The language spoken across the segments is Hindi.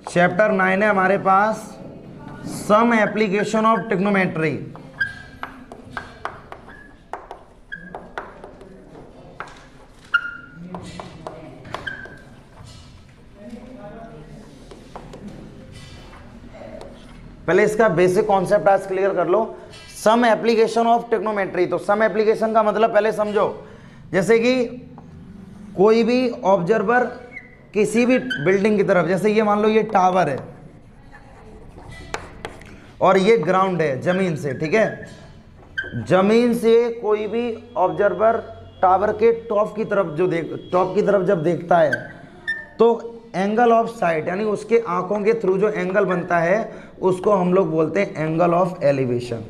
चैप्टर 9 है हमारे पास, सम एप्लीकेशन ऑफ ट्रिग्नोमेट्री। पहले इसका बेसिक कॉन्सेप्ट आज क्लियर कर लो, सम एप्लीकेशन ऑफ ट्रिग्नोमेट्री। तो सम एप्लीकेशन का मतलब पहले समझो, जैसे कि कोई भी ऑब्जर्वर किसी भी बिल्डिंग की तरफ, जैसे ये मान लो ये टावर है और ये ग्राउंड है जमीन से, ठीक है। जमीन से कोई भी ऑब्जर्वर टावर के टॉप की तरफ जब देखता है तो एंगल ऑफ साइट, यानी उसके आंखों के थ्रू जो एंगल बनता है उसको हम लोग बोलते हैं angle of elevation.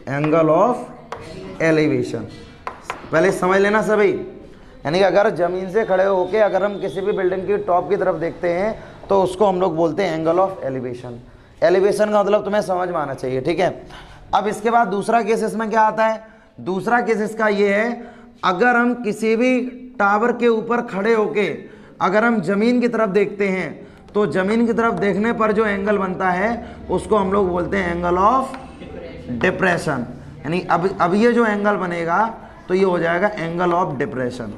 Angle of elevation पहले समझ लेना सभी। यानी कि अगर ज़मीन से खड़े होके अगर हम किसी भी बिल्डिंग की टॉप की तरफ देखते हैं तो उसको हम लोग बोलते हैं एंगल ऑफ एलिवेशन। एलिवेशन का मतलब तुम्हें समझ में आना चाहिए, ठीक है। अब इसके बाद दूसरा केस इसमें क्या आता है, दूसरा केस इसका ये है, अगर हम किसी भी टावर के ऊपर खड़े होके अगर हम ज़मीन की तरफ देखते हैं तो ज़मीन की तरफ देखने पर जो एंगल बनता है उसको हम लोग बोलते हैं एंगल ऑफ डिप्रेशन। यानी अब ये जो एंगल बनेगा तो ये हो जाएगा एंगल ऑफ डिप्रेशन।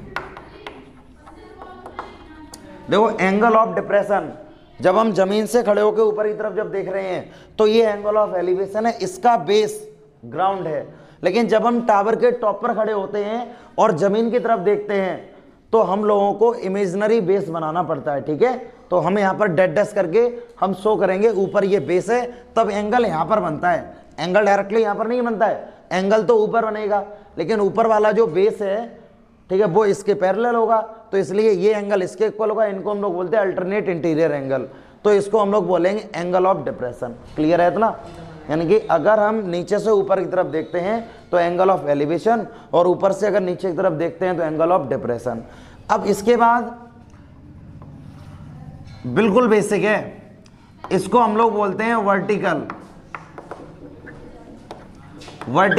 देखो एंगल ऑफ डिप्रेशन, जब हम जमीन से खड़े होकर ऊपर की तरफ जब देख रहे हैं तो ये एंगल ऑफ एलिवेशन है, इसका बेस ग्राउंड है। लेकिन जब हम टावर के टॉप पर खड़े होते हैं और जमीन की तरफ देखते हैं तो हम लोगों को इमेजिनरी बेस बनाना पड़ता है, ठीक है। तो हम यहाँ पर डैश करके हम शो करेंगे ऊपर ये बेस है, तब एंगल यहाँ पर बनता है। एंगल डायरेक्टली यहाँ पर नहीं बनता है, एंगल तो ऊपर बनेगा, लेकिन ऊपर वाला जो बेस है, ठीक है, वो इसके पैरेलल होगा, तो इसलिए ये एंगल इसके इक्वल होगा। इनको हम लोग बोलते हैं अल्टरनेट इंटीरियर एंगल, तो इसको हम लोग बोलेंगे एंगल ऑफ डिप्रेशन। क्लियर है इतना? यानी कि अगर हम नीचे से ऊपर की तरफ देखते हैं तो एंगल ऑफ एलिवेशन, और ऊपर से अगर नीचे की तरफ देखते हैं तो एंगल ऑफ डिप्रेशन। अब इसके बाद बिल्कुल बेसिक है, इसको हम लोग बोलते हैं वर्टिकल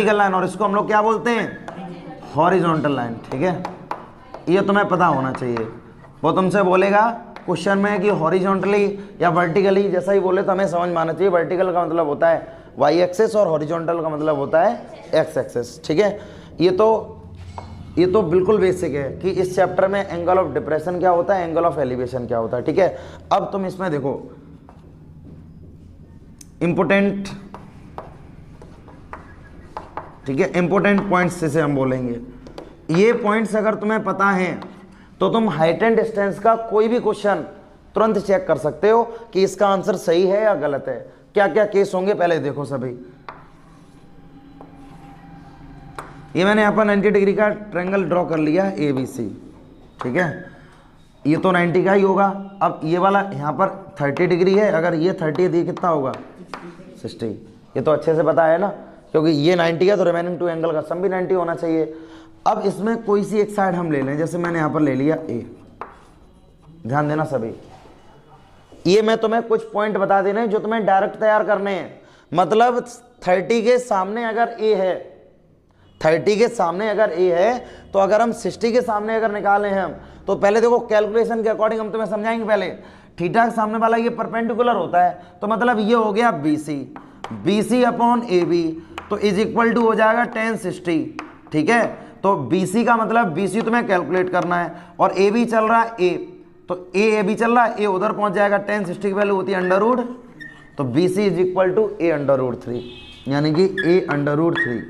लाइन, और इसको हम लोग क्या बोलते हैं, हॉरिजॉन्टल लाइन, ठीक है। ये तुम्हें पता होना चाहिए। वो तुमसे बोलेगा क्वेश्चन में कि हॉरिजॉन्टली या वर्टिकली, जैसा ही बोले तो हमें समझ में आना चाहिए। वर्टिकल का मतलब होता है वाई एक्सेस और हॉरिजॉन्टल का मतलब होता है एक्स एक्सेस, ठीक है। ये तो बिल्कुल बेसिक है कि इस चैप्टर में एंगल ऑफ डिप्रेशन क्या होता है, एंगल ऑफ एलिवेशन क्या होता है, ठीक है। अब तुम इसमें देखो इंपोर्टेंट, ठीक है, इंपोर्टेंट पॉइंट्स जिसे हम बोलेंगे। ये पॉइंट्स अगर तुम्हें पता है तो तुम हाइट एंड डिस्टेंस का कोई भी क्वेश्चन तुरंत चेक कर सकते हो कि इसका आंसर सही है या गलत है। क्या क्या केस होंगे पहले देखो सभी। ये मैंने यहाँ पर 90 डिग्री का ट्रायंगल ड्रॉ कर लिया है ABC, ठीक है। ये तो 90 का ही होगा। अब ये वाला यहाँ पर 30 डिग्री है, अगर ये 30 दी कितना होगा 60। ये तो अच्छे से पता है ना, क्योंकि ये 90 है तो रिमेनिंग टू एंगल का सम भी 90 होना चाहिए। अब इसमें कोई सी एक साइड हम ले लें, जैसे मैंने यहाँ पर ले लिया A। ध्यान देना सभी, ये मैं तुम्हें कुछ पॉइंट बता देने हैं जो तुम्हें डायरेक्ट तैयार करने हैं। मतलब 30 के सामने अगर A है, 30 के सामने अगर A है तो अगर हम 60 के सामने अगर निकालें हम, तो पहले देखो कैलकुलेशन के अकॉर्डिंग हम तुम्हें समझाएंगे। पहले थीटा के सामने वाला ये परपेंडिकुलर होता है, तो मतलब ये हो गया BC अपॉन AB, तो इज इक्वल टू हो जाएगा tan 60, ठीक है। तो BC का मतलब BC तुम्हें कैलकुलेट करना है, और AB चल रहा है A, तो AB चल रहा है, A उधर पहुंच जाएगा, tan 60 की वैल्यू होती है अंडर रूट, तो BC is equal to A under root 3, यानी कि A अंडर रूट 3।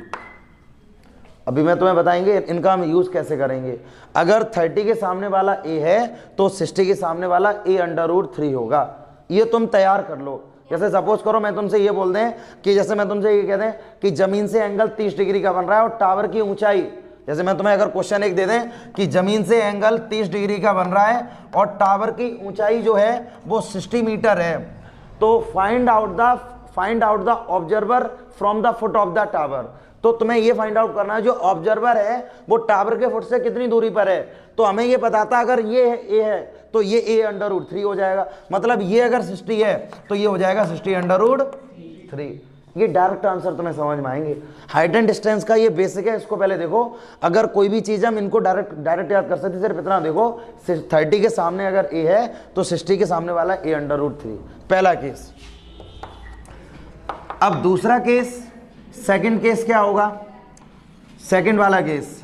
अभी मैं तुम्हें बताएंगे इनका हम यूज कैसे करेंगे। अगर 30 के सामने वाला A है तो 60 के सामने वाला A अंडर रूट 3 होगा। ये तुम तैयार कर लो। जैसे सपोज करो मैं तुमसे ये बोल दें कि जैसे मैं तुमसे ये कह दें कि जमीन से एंगल 30 डिग्री का बन रहा है और टावर की ऊंचाई, जैसे मैं तुम्हें अगर क्वेश्चन एक दे दें कि जमीन से एंगल 30 डिग्री का बन रहा है और टावर की ऊंचाई जो है वो 60 मीटर है, तो find out the observer from the foot of the tower. तो तुम्हें ये फाइंड आउट करना है जो ऑब्जर्वर है वो टावर के फुट से कितनी दूरी पर है। तो हमें ये बताता अगर ये A है तो ये A अंडर रूट 3 हो जाएगा, मतलब ये अगर 60 है तो ये हो जाएगा 60 अंडर रूट 3। ये डायरेक्ट आंसर तुम्हें समझ में आएंगे। हाइट एंड डिस्टेंस का ये बेसिक है, इसको पहले देखो। अगर कोई भी चीज़ हम इनको डायरेक्ट याद कर सकते, सिर्फ इतना देखो, 30 के सामने अगर a है तो 60 के सामने वाला a√3, पहला केस। अब दूसरा केस, सेकंड केस क्या होगा, सेकंड वाला केस,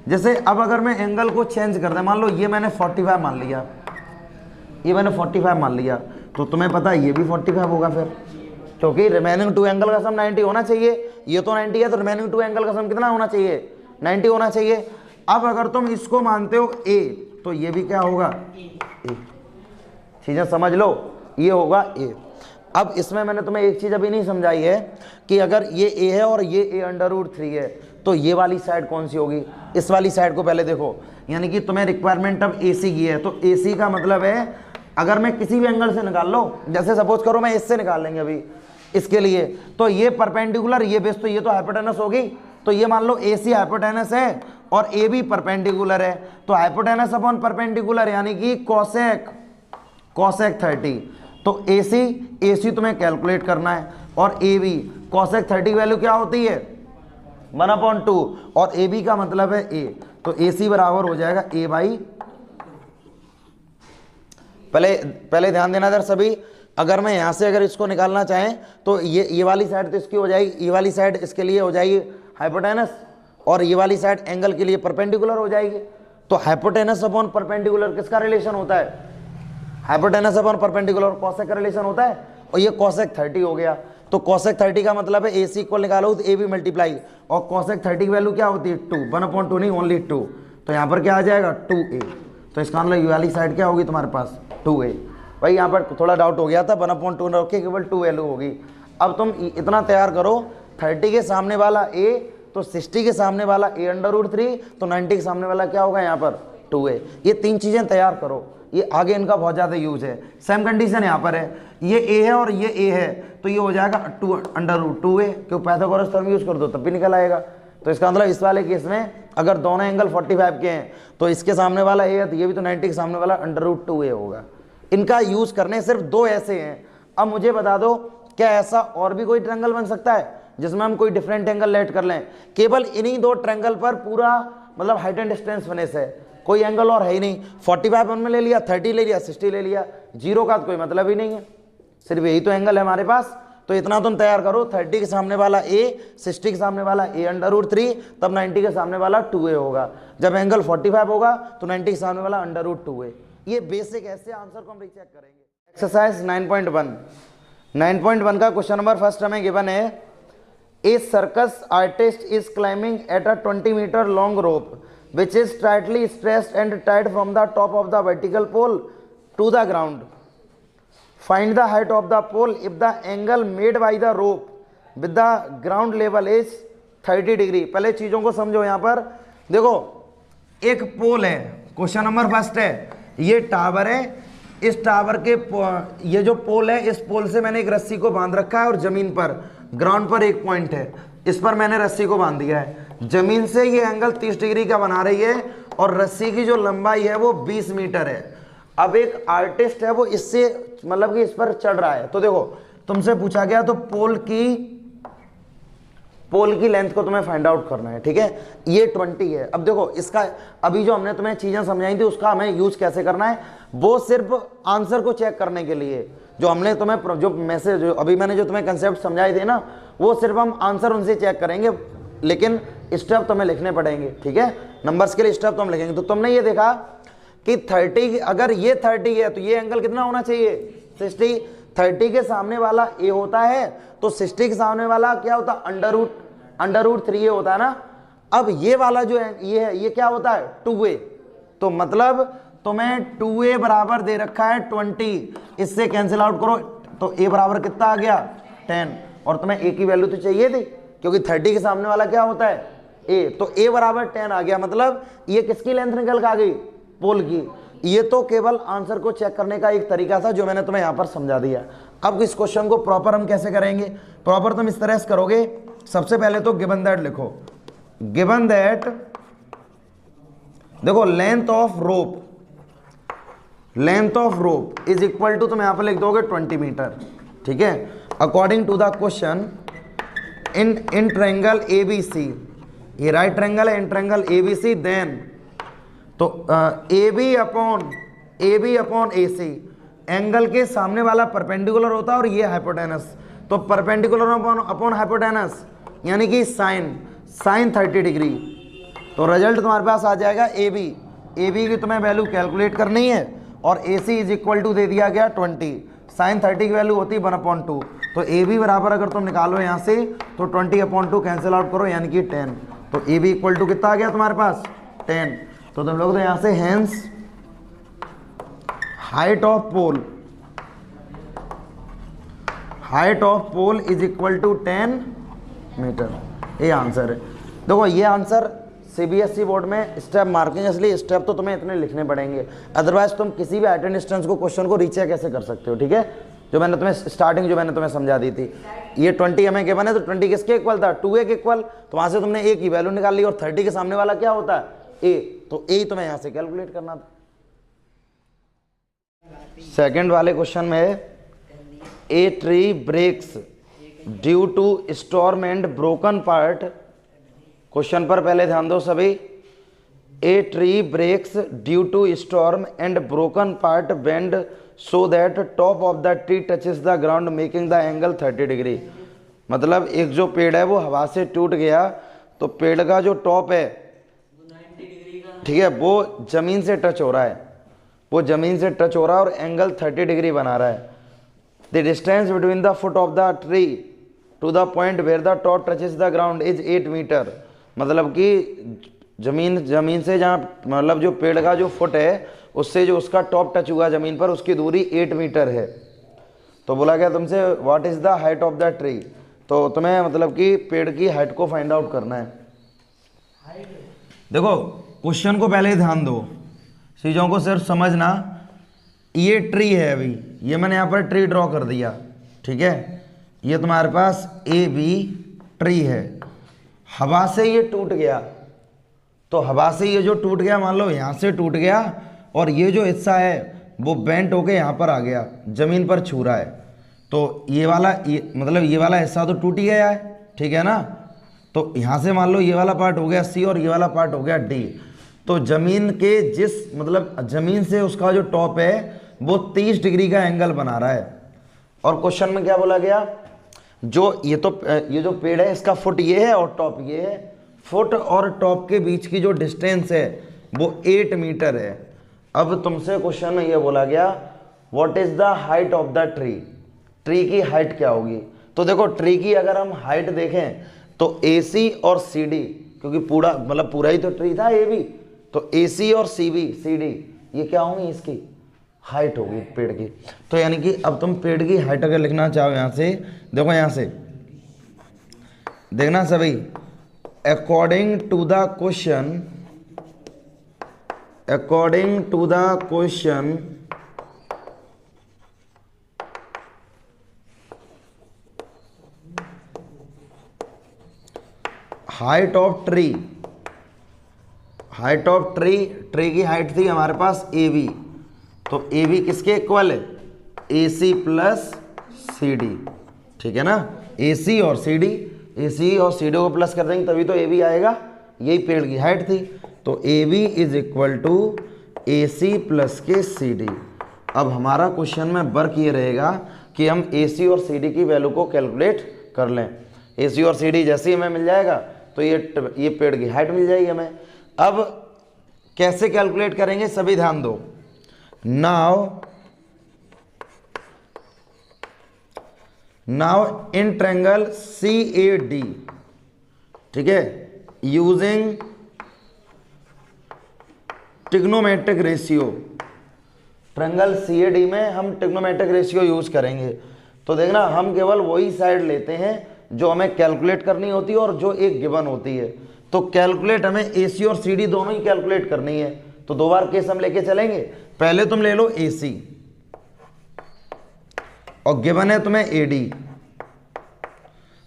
जैसे अब अगर मैं एंगल को चेंज कर दे, मान लो ये मैंने 45 मान लिया, ये मैंने 45 मान लिया, तो तुम्हें पता है ये भी 45 होगा फिर, क्योंकि रिमेनिंग 2 एंगल का सम 90 होना चाहिए। ये तो 90 है तो रिमेनिंग 2 एंगल का सम कितना होना चाहिए, 90 होना चाहिए। अब अगर तुम इसको मानते हो a, तो ये भी क्या होगा, a। चीजें समझ लो, ये होगा a। अब इसमें मैंने तुम्हें एक चीज अभी नहीं समझाई है कि अगर ये a है और ये a√3 है, तो ये वाली साइड कौन सी होगी, इस वाली साइड को पहले देखो। यानी कि तुम्हें रिक्वायरमेंट अब AC की है, तो AC का मतलब है अगर मैं किसी भी एंगल से निकाल लो, जैसे सपोज करो मैं इससे निकाल लेंगे अभी इसके लिए, तो ये परपेंडिकुलर, ये बेस, तो ये तो हाइपोटेनस होगी, तो ये मान लो AC हाइपोटेनस है और A भी परपेंडिकुलर है, तो हाइपोटेनस अपॉन परपेंडिकुलर यानी कि कोसेक 30। तो AC तुम्हें कैलकुलेट करना है और AB कोसेक 30 की वैल्यू क्या होती है 1/2 और AB का मतलब है A, तो AC बराबर हो जाएगा A/, पहले ध्यान देना इधर सभी। अगर मैं यहाँ से अगर इसको निकालना चाहें तो ये वाली साइड तो इसकी हो जाएगी, ये वाली साइड इसके लिए हो जाएगी हाइपोटेनस और ये वाली साइड एंगल के लिए परपेंडिकुलर हो जाएगी। तो हाइपोटेनस अपॉन परपेंडिकुलर किसका रिलेशन होता है, हाइपोटेनस अपॉन परपेंडिकुलर कोसेक का रिलेशन होता है, और ये कोसेक 30 हो गया। तो कोसेक 30 का मतलब है AC को निकालो तो AB मल्टीप्लाई, और कोसेक 30 की वैल्यू क्या होती है 2, 1/2 नहीं ओनली 2, तो यहाँ पर क्या आ जाएगा 2A। तो इसका मतलब ये वाली साइड क्या होगी तुम्हारे पास 2A। भाई यहाँ पर थोड़ा डाउट हो गया था, 1/2 रखे केवल 2 वैल्यू होगी। अब तुम इतना तैयार करो, 30 के सामने वाला A, तो 60 के सामने वाला a√3, तो 90 के सामने वाला क्या होगा यहाँ पर 2A। ये 3 चीज़ें तैयार करो, ये आगे इनका बहुत ज़्यादा यूज है। सेम कंडीशन यहाँ पर है, ये A है और ये A है, तो ये हो जाएगा 2√2A, क्यों पाइथागोरस थ्योरम यूज कर दो तब भी निकल आएगा। तो इसका मतलब इस वाले केस में अगर दोनों एंगल 45 के हैं तो इसके सामने वाला A है तो ये भी तो 90 के सामने वाला √2A होगा। इनका यूज करने सिर्फ 2 ऐसे हैं। अब मुझे बता दो क्या ऐसा और भी कोई ट्रायंगल बन सकता है जिसमें हम कोई डिफरेंट एंगल लेट कर लें? केवल इन्हीं 2 ट्रायंगल पर पूरा मतलब हाइट एंड डिस्टेंस बने से, कोई एंगल और है ही नहीं। 45 में ले लिया, 30 ले लिया, 60 ले लिया, 0 का तो कोई मतलब ही नहीं है, सिर्फ यही तो एंगल है हमारे पास। तो इतना तुम तैयार करो, 30 के सामने वाला A, 60 के सामने वाला a√3, तब 90 के सामने वाला 2A होगा। जब एंगल 45 होगा तो 90 के सामने वाला √2A। ये बेसिक ऐसे आंसर को हम रीचेक करेंगे। एक्सरसाइज 9.1 का क्वेश्चन नंबर फर्स्ट हमें गिवन है, a circus artist is climbing at a 20 metre long rope which is tightly stressed and tied from the top of the vertical pole to the ground. Find the height of the pole if the angle made by the rope with the ground level is 30 degree. पहले चीज़ों को समझो। यहाँ पर देखो एक पोल है, क्वेश्चन नंबर फर्स्ट है, ये टावर है, इस टावर के ये जो पोल है, इस पोल से मैंने एक रस्सी को बांध रखा है और जमीन पर ग्राउंड पर एक पॉइंट है, इस पर मैंने रस्सी को बांध दिया है। जमीन से ये एंगल 30 डिग्री का बना रही है और रस्सी की जो लंबाई है वो 20 मीटर है। अब एक आर्टिस्ट है वो इससे मतलब कि इस पर चढ़ रहा है। तो देखो तुमसे पूछा गया तो पोल की लेंथ को तुम्हें फाइंड आउट करना है, ठीक है। ये 20 है। अब देखो इसका अभी जो हमने तुम्हें चीजें समझाई थी उसका हमें यूज कैसे करना है, वो सिर्फ आंसर को चेक करने के लिए। जो हमने तुम्हें जो मैसेज अभी मैंने जो तुम्हें कंसेप्ट समझाए थे ना, वो सिर्फ हम आंसर उनसे चेक करेंगे, लेकिन स्टेप तुम्हें लिखने पड़ेंगे, ठीक है। नंबर्स के लिए स्टेप तुम लिखेंगे। तो तुमने ये देखा कि 30, अगर ये 30 है तो ये एंगल कितना होना चाहिए 60। 30 के सामने वाला A होता है तो 60 के सामने वाला क्या होता है √3A होता है ना। अब ये वाला जो है ये है, ये क्या होता है 2A। तो मतलब तुम्हें 2A बराबर दे रखा है 20, इससे कैंसिल आउट करो तो A बराबर कितना आ गया 10, और तुम्हें A की वैल्यू तो चाहिए थी क्योंकि 30 के सामने वाला क्या होता है A, तो A बराबर 10 आ गया। मतलब ये किसकी लेंथ निकल के आ गई पोल की। ये तो केवल आंसर को चेक करने का एक तरीका था जो मैंने तुम्हें यहां पर समझा दिया। अब इस क्वेश्चन को प्रॉपर हम कैसे करेंगे? प्रॉपर तुम इस तरह से करोगे, सबसे पहले तो गिवन दैट लिखो। गिवन दैट देखो length of rope is equal to, तुम यहां पर लिख दोगे 20 मीटर, ठीक है। According to the question in triangle A B C, ये राइट ट्रायंगल है, in triangle A B C, then तो A B upon A C, angle के सामने वाला परपेंडिकुलर होता है और ये हाइपोटेनस, तो परपेंडिकुलर अपॉन हाइपोटेनस यानी कि साइन 30 डिग्री। तो रिजल्ट तुम्हारे पास आ जाएगा ए बी की तुम्हें वैल्यू कैलकुलेट करनी है और ए सी इज इक्वल टू दे दिया गया 20, साइन 30 की वैल्यू होती है 1/2, तो ए बी बराबर अगर तुम निकालो यहाँ से तो 20/2 कैंसिल आउट करो यानी कि 10, तो ए बी इक्वल टू कितना आ गया तुम्हारे पास 10। तो तुम लोग तो यहाँ से hence height of pole is equal to 10 metre, ये आंसर है। देखो ये आंसर सीबीएसई बोर्ड में स्टेप मार्किंग, इसलिए स्टेप तो तुम्हें इतने लिखने पड़ेंगे, अदरवाइज तुम किसी भी हाइट डिस्टेंस को क्वेश्चन को रीच कैसे कर सकते हो। ठीक है, जो मैंने तुम्हें समझा दी थी, ये 20 हमें गिवन है तो 20 किसके इक्वल था 2a के इक्वल, तो वहां से तुमने a की वैल्यू निकाल ली और 30 के सामने वाला क्या होता है a, तो a तुम्हें यहां से कैलकुलेट करना था। सेकंड वाले क्वेश्चन में a tree breaks due to storm and broken part, question पर पहले ध्यान दो सभी, a tree breaks due to storm and broken part bend so that top of the tree touches the ground making the angle 30 degree. मतलब एक जो पेड़ है वो हवा से टूट गया, तो पेड़ का जो टॉप है, ठीक है, वो जमीन से टच हो रहा है, और एंगल 30 डिग्री बना रहा है। The distance between the foot of the tree to the point where the top touches the ground is 8 metre. मतलब कि जमीन से जहाँ, मतलब जो पेड़ का जो फुट है उससे जो उसका टॉप टच हुआ जमीन पर, उसकी दूरी 8 मीटर है। तो बोला गया तुमसे what is the height of the tree, तो तुम्हें मतलब कि पेड़ की हाइट को फाइंड आउट करना है। देखो क्वेश्चन को पहले ध्यान दो, चीज़ों को सिर्फ समझना। ये ट्री है, अभी ये मैंने यहाँ पर ट्री ड्रॉ कर दिया, ठीक है, ये तुम्हारे पास ए बी ट्री है, हवा से ये टूट गया, तो हवा से ये जो टूट गया, मान लो यहाँ से टूट गया और ये जो हिस्सा है वो बेंट होके यहाँ पर आ गया, जमीन पर छू रहा है, तो ये वाला हिस्सा तो टूट ही गया है, ठीक है ना। तो यहाँ से मान लो ये वाला पार्ट हो गया सी और ये वाला पार्ट हो गया डी, तो जमीन के जमीन से उसका जो टॉप है वो 30 डिग्री का एंगल बना रहा है। और क्वेश्चन में क्या बोला गया, ये जो पेड़ है इसका फुट ये है और टॉप ये है, फुट और टॉप के बीच की जो डिस्टेंस है वो 8 मीटर है। अब तुमसे क्वेश्चन में ये बोला गया what is the height of the tree की हाइट क्या होगी। तो देखो ट्री की अगर हम हाइट देखें तो AC और CD, क्योंकि पूरा ही तो ट्री था ए बी, तो AC और CD ये क्या होंगी, इसकी हाइट होगी पेड़ की। तो यानी कि अब तुम पेड़ की हाइट अगर लिखना चाहो, यहाँ से देखो, यहाँ से देखना सभी, according to the question height of tree की हाइट थी हमारे पास AB, तो AB किसके इक्वल है, AC प्लस CD, ठीक है ना, AC और CD को प्लस कर देंगे तभी तो AB आएगा, यही पेड़ की हाइट थी। तो AB is equal to AC plus के CD। अब हमारा क्वेश्चन में वर्क ये रहेगा कि हम AC और CD की वैल्यू को कैलकुलेट कर लें। AC और CD जैसे ही हमें मिल जाएगा तो ये पेड़ की हाइट मिल जाएगी हमें। अब कैसे कैलकुलेट करेंगे, सभी ध्यान दो। नाउ इन ट्रायंगल CAD, ठीक है, using trigonometric ratio, triangle CAD में हम ट्रिग्नोमेट्रिक रेशियो यूज करेंगे। तो देखना हम केवल वही साइड लेते हैं जो हमें कैलकुलेट करनी होती है और जो एक गिवन होती है। तो कैलकुलेट हमें AC और CD दोनों ही कैलकुलेट करनी है, तो 2 बार केस हम लेके चलेंगे। पहले तुम ले लो AC और गिवन है तुम्हें AD,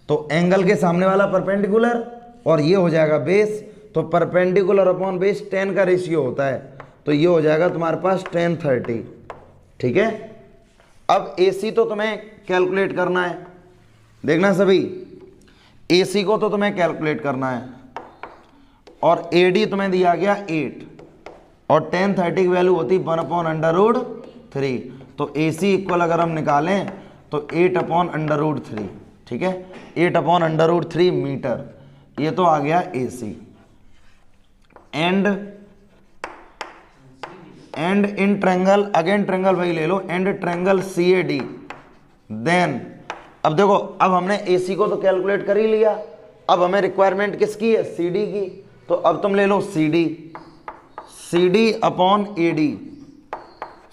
तो एंगल के सामने वाला परपेंडिकुलर और ये हो जाएगा बेस, तो परपेंडिकुलर अपॉन बेस 10 का रेशियो होता है, तो ये हो जाएगा तुम्हारे पास 10/30, ठीक है। अब AC तो तुम्हें कैलकुलेट करना है। देखना सभी, AC को तो तुम्हें कैलकुलेट करना है और AD तुम्हें दिया गया 8 और tan 30 की वैल्यू होती 1/√3। तो AC इक्वल अगर हम निकालें तो 8/√3, ठीक है, 8/√3 मीटर, ये तो आ गया AC। And in triangle, again triangle वही ले लो, एंड ट्रायंगल CAD, देन अब देखो, अब हमने AC को तो कैलकुलेट कर ही लिया, अब हमें रिक्वायरमेंट किसकी है, CD की। तो अब तुम ले लो CD upon AD,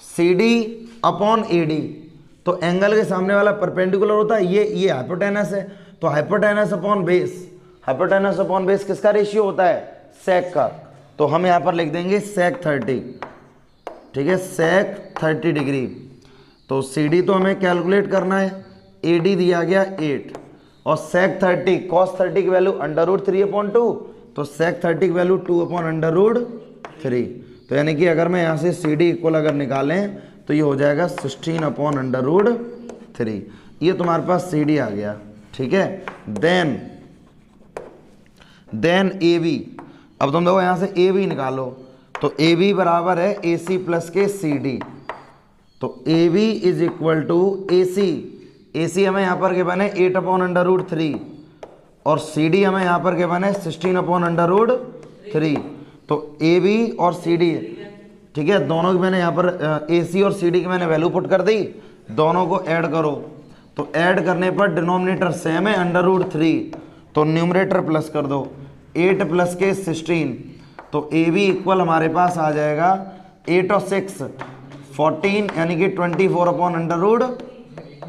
CD upon AD। तो एंगल के सामने वाला परपेंडिकुलर होता है, ये हाइपोटेनस है, तो hypotenuse upon base, hypotenuse upon base किसका रेशियो होता है, सेक का। तो हम यहाँ पर लिख देंगे सेक 30, ठीक है, सेक 30 डिग्री। तो CD तो हमें कैलकुलेट करना है, AD दिया गया 8 और सेक 30, कॉस 30 की वैल्यू √3/2, तो सेक 30 की वैल्यू 2/√3। तो यानी कि अगर मैं यहाँ से CD इक्वल अगर निकालें तो ये हो जाएगा 16/√3। ये तुम्हारे पास CD आ गया, ठीक है। देन AB, अब तुम देखो यहाँ से AB निकालो, तो AB बराबर है AC प्लस के CD। तो AB is equal to AC हमें यहाँ पर गिवन है 8/√3 और CD हमें यहाँ पर गिवन है 16/√3। तो AB और CD, ठीक है, दोनों की मैंने यहाँ पर AC और CD की मैंने वैल्यू पुट कर दी, दोनों को ऐड करो। तो ऐड करने पर डिनोमिनेटर सेम है √3, तो न्यूमरेटर प्लस कर दो, 8 प्लस के 16। तो AB इक्वल हमारे पास आ जाएगा 8 और 6 14, यानी कि 24/√।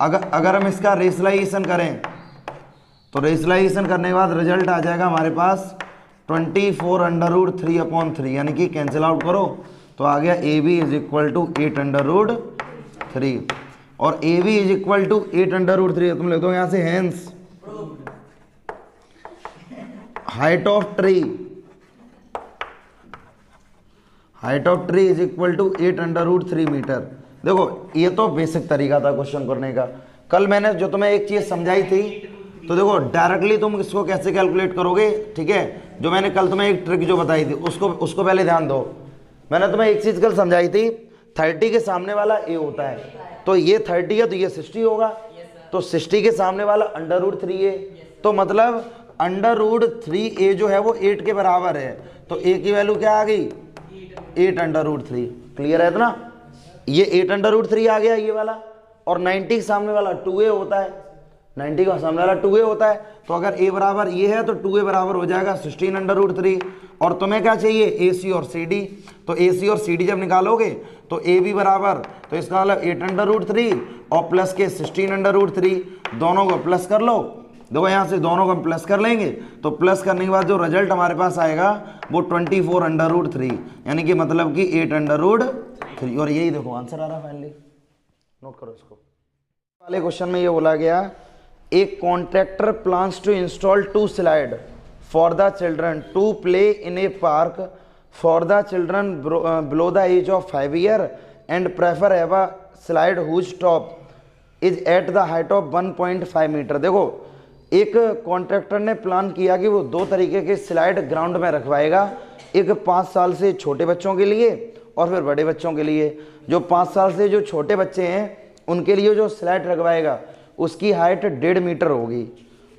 अगर हम इसका रेशलाइजेशन करें तो रेशलाइजेशन करने के बाद रिजल्ट आ जाएगा हमारे पास 24√3/3, यानी कि कैंसिल आउट करो तो आ गया AB इज इक्वल टू 8√3 और AB इज इक्वल टू 8√3। तुम लिख दो यहाँ से hence height of tree is equal to 8√3 metre. देखो ये तो बेसिक तरीका था क्वेश्चन करने का। कल मैंने जो तुम्हें एक चीज समझाई थी, तो देखो डायरेक्टली तुम इसको कैसे कैलकुलेट करोगे, ठीक है, जो मैंने कल तुम्हें एक ट्रिक जो बताई थी उसको पहले ध्यान दो। मैंने तुम्हें एक चीज कल समझाई थी, 30 के सामने वाला A होता है, तो ये 30 है तो ये 60 होगा, तो 60 के सामने वाला √3A, तो मतलब √3A जो है वो 8 के बराबर है, तो A की वैल्यू क्या आ गई, 8√3। क्लियर है इतना, ये 8√3 आ गया ये वाला, और 90 के सामने वाला 2A होता है, 90 का सामने वाला 2A होता है, तो अगर A बराबर ये है तो 2A बराबर हो जाएगा 16√3। और तुम्हें क्या चाहिए, AC और CD, तो AC और CD जब निकालोगे तो AB बराबर, तो इसका मतलब 8√3 और प्लस के 16√3, दोनों को प्लस कर लो। देखो यहाँ से दोनों को हम प्लस कर लेंगे, तो प्लस करने के बाद जो रिजल्ट हमारे पास आएगा वो 24√3, यानी कि मतलब कि 8√3। और यही देखो आंसर आ रहा फाइनली, नोट करो इसको। वाले क्वेश्चन में ये बोला गया, एक contractor plans to install 2 slide for the children to play in a park for the children below the age of 5 year and prefer have a slide whose top is at the height of 1.5 metre. देखो एक कॉन्ट्रैक्टर ने प्लान किया कि वो 2 तरीके के स्लाइड ग्राउंड में रखवाएगा, एक 5 साल से छोटे बच्चों के लिए और फिर बड़े बच्चों के लिए। जो 5 साल से जो छोटे बच्चे हैं उनके लिए जो स्लाइड रखवाएगा उसकी हाइट 1.5 मीटर होगी,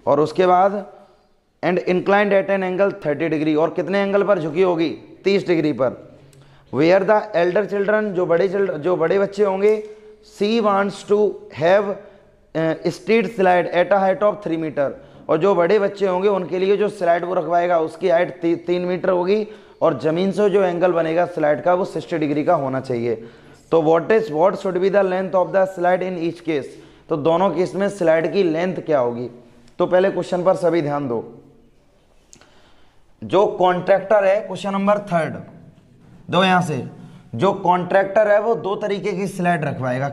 और उसके बाद and inclined at an angle 30 degree, और कितने एंगल पर झुकी होगी, 30 डिग्री पर। वेयर द एल्डर चिल्ड्रन, जो बड़े बच्चे होंगे, she wants to have street slide at a height of 3 metre, और जो बड़े बच्चे होंगे उनके लिए जो स्लाइड वो रखवाएगा उसकी हाइट 3 मीटर होगी, और जमीन से जो एंगल बनेगा स्लाइड का वो 60 डिग्री का होना चाहिए। तो what should be the length of the slide in each case, तो दोनों केस में स्लाइड की लेंथ क्या होगी। तो पहले क्वेश्चन पर सभी ध्यान दो। जो कॉन्ट्रैक्टर है, क्वेश्चन नंबर 3 दो, यहां से जो कॉन्ट्रैक्टर है वो 2 तरीके की स्लाइड रखवाएगा।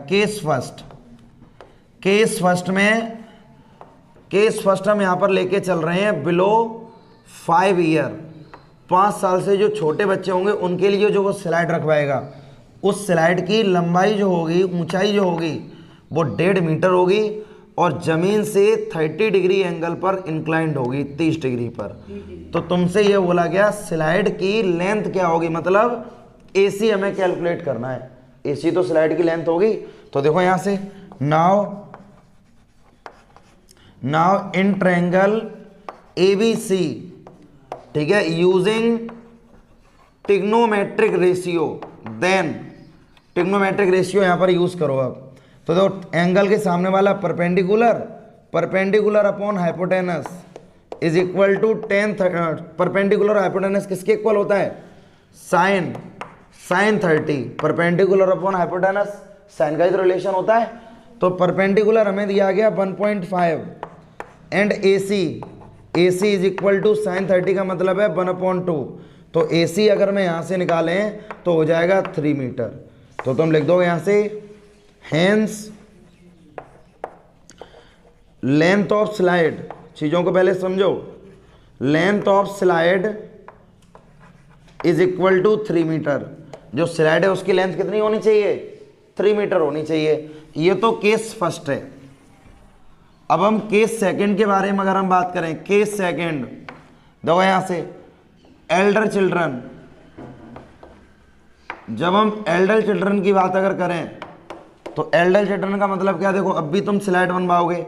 केस फर्स्ट हम यहां पर लेके चल रहे हैं बिलो 5 ईयर, 5 साल से जो छोटे बच्चे होंगे उनके लिए जो वो स्लाइड रखवाएगा, उस स्लाइड की लंबाई जो होगी, ऊंचाई जो होगी वो 1.5 मीटर होगी, और जमीन से 30 डिग्री एंगल पर इंक्लाइंड होगी, 30 डिग्री पर। तो तुमसे ये बोला गया स्लाइड की लेंथ क्या होगी, मतलब एसी हमें कैलकुलेट करना है। एसी तो स्लाइड की लेंथ होगी। तो देखो यहां से नाउ इन ट्रायंगल एबीसी, ठीक है, using trigonometric ratio, then trigonometric ratio यहां पर यूज करो अब। तो देखो एंगल के सामने वाला perpendicular upon hypotenuse is equal to 10, perpendicular hypotenuse किसके इक्वल होता है, sine 30, perpendicular upon hypotenuse sine का ही तो रिलेशन होता है। तो परपेंडिकुलर हमें दिया गया 1.5 and AC is equal to sine 30 का मतलब है 1/2। तो AC अगर मैं यहाँ से निकालें तो हो जाएगा 3 मीटर। तो तुम लिख दोगे यहाँ से हेंस लेंथ ऑफ स्लाइड, चीज़ों को पहले समझो, length of slide is equal to 3 metre. जो स्लाइड है उसकी लेंथ कितनी होनी चाहिए, 3 मीटर होनी चाहिए। ये तो केस फर्स्ट है। अब हम केस सेकंड के बारे में अगर हम बात करें, केस सेकंड देखो यहां से एल्डर चिल्ड्रन, जब हम एल्डर चिल्ड्रन की बात अगर करें तो एल्डर चिल्ड्रन का मतलब क्या, देखो अब भी तुम स्लाइड बनवाओगे,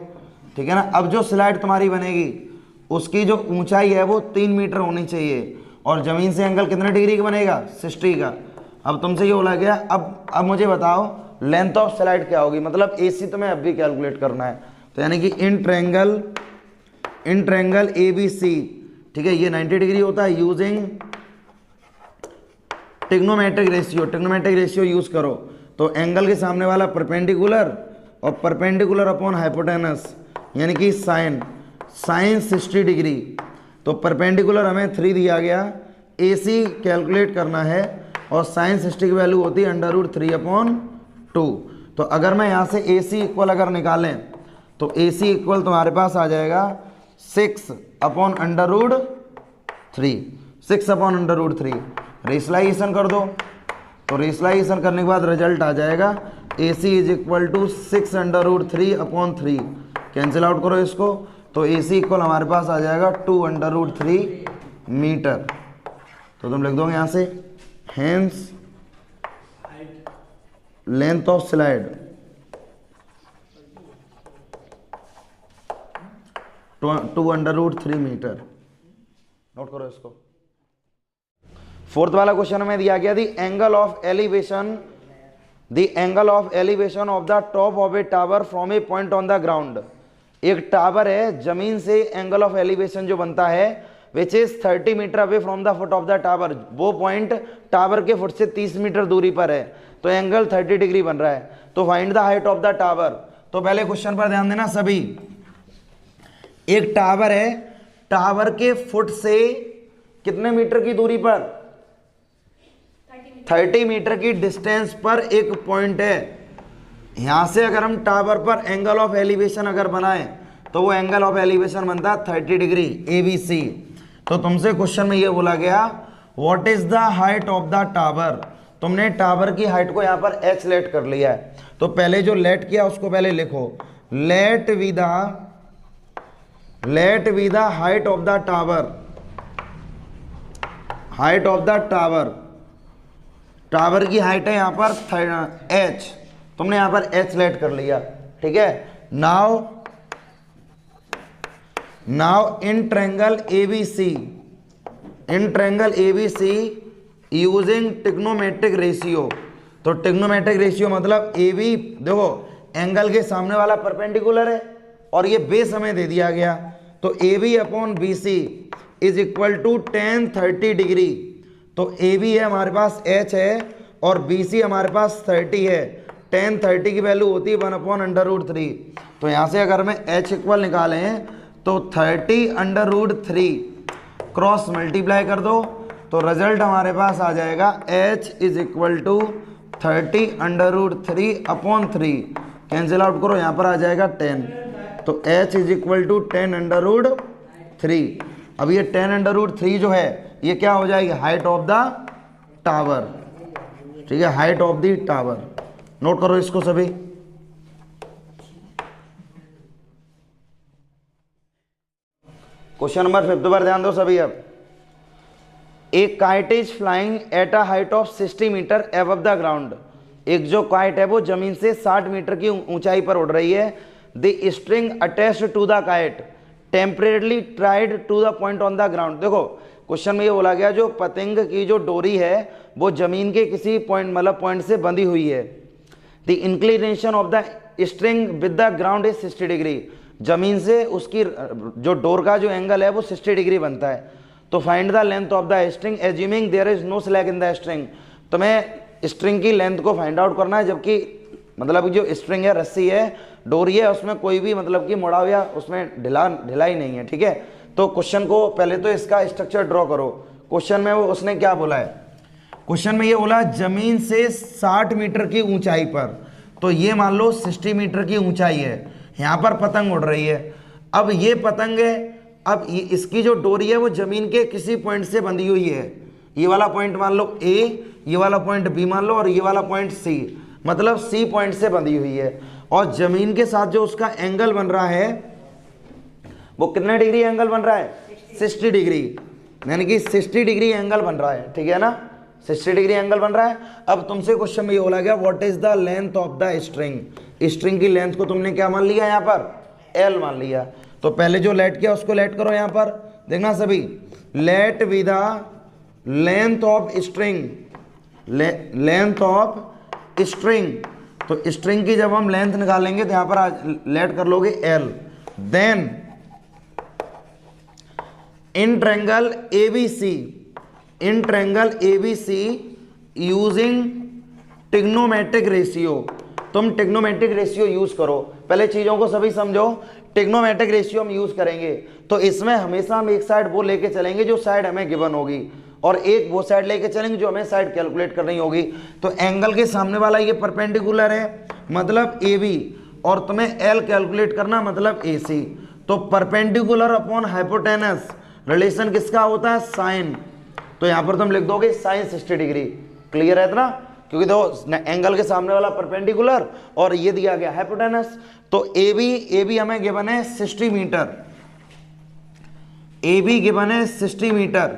ठीक है ना। अब जो स्लाइड तुम्हारी बनेगी उसकी जो ऊंचाई है वो 3 मीटर होनी चाहिए और जमीन से एंगल कितने डिग्री का बनेगा, 60 का। अब तुमसे ये बोला गया अब मुझे बताओ लेंथ ऑफ स्लाइड क्या होगी, मतलब AC तुम्हें अब भी कैलकुलेट करना है। तो यानी कि इन ट्रायंगल ABC, ठीक है, ये 90 डिग्री होता है यूजिंग ट्रिग्नोमेट्रिक रेशियो यूज करो। तो एंगल के सामने वाला परपेंडिकुलर और परपेंडिकुलर अपॉन हाइपोटेनस यानी कि साइन 60 डिग्री। तो परपेंडिकुलर हमें 3 दिया गया, AC कैलकुलेट करना है और साइन 60 की वैल्यू होती है √3/2। तो अगर मैं यहाँ से AC इक्वल अगर निकालें तो AC इक्वल तुम्हारे पास आ जाएगा 6/√3। रेशलाइजेशन कर दो, तो रेशलाइजेशन करने के बाद रिजल्ट आ जाएगा AC is equal to 6√3/3। Cancel out करो इसको, तो AC इक्वल हमारे पास आ जाएगा 2√3 मीटर। तो तुम लिख दोगे यहाँ से hence length of slide 2√3 metre. Note करो इसको। फोर्थ वाला क्वेश्चन में दिया गया the angle of elevation of the top of a tower from a point on the ground. एक टावर है, जमीन से एंगल ऑफ एलिवेशन जो बनता है which is 30 metre away from the foot of the tower, वो पॉइंट टावर के फुट से 30 मीटर दूरी पर है, तो एंगल 30 डिग्री बन रहा है। तो find the height of the tower. तो पहले क्वेश्चन पर ध्यान देना सभी, एक टावर है, टावर के फुट से कितने मीटर की दूरी पर, 30 मीटर की डिस्टेंस पर एक पॉइंट है। यहां से अगर हम टावर पर एंगल ऑफ एलिवेशन अगर बनाएं तो वो एंगल ऑफ एलिवेशन बनता है 30 डिग्री ABC। तो तुमसे क्वेश्चन में ये बोला गया what is the height of the tower. तुमने टावर की हाइट को यहां पर h लेट कर लिया है, तो पहले जो लेट किया उसको पहले लिखो, let be the height of the tower, height of the tower की हाइट है यहां पर h, तुमने यहां पर h लेट कर लिया, ठीक है। Now in triangle ABC using trigonometric ratio. तो ट्रिग्नोमेट्रिक रेशियो मतलब AB, देखो एंगल के सामने वाला परपेंडिकुलर है और ये बेस हमें दे दिया गया, तो AB upon BC is equal to tan 30 degree. तो AB है हमारे पास h है और BC हमारे पास 30 है, tan 30 की वैल्यू होती है 1/√3। तो यहाँ से अगर मैं h इक्वल निकालें तो 30√3 क्रॉस मल्टीप्लाई कर दो, तो रिजल्ट हमारे पास आ जाएगा h is equal to 30√3/3। Cancel out करो, यहाँ पर आ जाएगा 10, तो h इज इक्वल टू 10√3। अब ये 10√3 जो है ये क्या हो जाएगी, हाइट ऑफ द टावर, ठीक है, height of the tower. Note करो इसको सभी। क्वेश्चन नंबर 5 पर ध्यान दो सभी। अब a kite is flying at a height of 60 metre above the ground. एक जो काइट है वो जमीन से 60 मीटर की ऊंचाई पर उड़ रही है। The string attached to the kite temporarily tried to the point on the ground. देखो क्वेश्चन में ये बोला गया जो पतंग की जो डोरी है वो जमीन के किसी पॉइंट मतलब पॉइंट से बंधी हुई है। The inclination of the string with the ground is 60 degree. जमीन से उसकी जो डोर का जो एंगल है वो 60 डिग्री बनता है। तो find the length of the string assuming there is no slack in the string. तुम्हें स्ट्रिंग की लेंथ को फाइंड आउट करना है, जबकि मतलब जो स्ट्रिंग है, रस्सी है, डोरी है, उसमें कोई भी मतलब कि मुड़ाव या उसमें ढिलाई नहीं है। ठीक है, तो क्वेश्चन को पहले तो इसका स्ट्रक्चर ड्रॉ करो। क्वेश्चन में वो उसने क्या बोला है, क्वेश्चन में ये बोला जमीन से 60 मीटर की ऊंचाई पर, तो ये मान लो 60 मीटर की ऊंचाई है, यहाँ पर पतंग उड़ रही है। अब ये पतंग है, अब इसकी जो डोरी है वो जमीन के किसी पॉइंट से बंधी हुई है। ये वाला पॉइंट मान लो ए, ये वाला पॉइंट बी मान लो, और ये वाला पॉइंट सी, मतलब सी पॉइंट से बंधी हुई है। और जमीन के साथ जो उसका एंगल बन रहा है वो कितने डिग्री एंगल बन रहा है, 60 डिग्री, यानी कि 60 डिग्री एंगल बन रहा है। ठीक है ना, 60 डिग्री एंगल बन रहा है। अब तुमसे क्वेश्चन में ये बोला गया what is the length of the string. String की लेंथ को तुमने क्या मान लिया, यहाँ पर एल मान लिया। तो पहले जो लेट किया उसको लेट करो। यहाँ पर देखना सभी, let with the length of string, length of string. तो स्ट्रिंग की जब हम लेंथ निकालेंगे तो यहाँ पर लेट कर लोगे L. Then in triangle ABC, in triangle ABC using trigonometric ratio. तुम ट्रिग्नोमेट्रिक रेशियो यूज करो। पहले चीजों को सभी समझो। ट्रिग्नोमेट्रिक रेशियो हम यूज करेंगे तो इसमें हमेशा हम एक साइड वो लेके चलेंगे जो साइड हमें गिवन होगी, और एक वो साइड लेके चलेंगे जो हमें साइड कैलकुलेट करनी होगी। तो एंगल के सामने वाला ये परपेंडिकुलर है, मतलब ए बी, और तुम्हें एल कैलकुलेट करना मतलब ए सी। तो परपेंडिकुलर अपॉन हाइपोटेनस रिलेशन किसका होता है, साइन। तो यहां पर तुम लिख दोगे साइन 60 डिग्री। क्लियर है इतना, क्योंकि देखो एंगल के सामने वाला परपेंडिकुलर और ये दिया गया हाइपोटेनस। तो ए बी हमें गिवन है 60 मीटर, ए बी गिवन है 60 मीटर,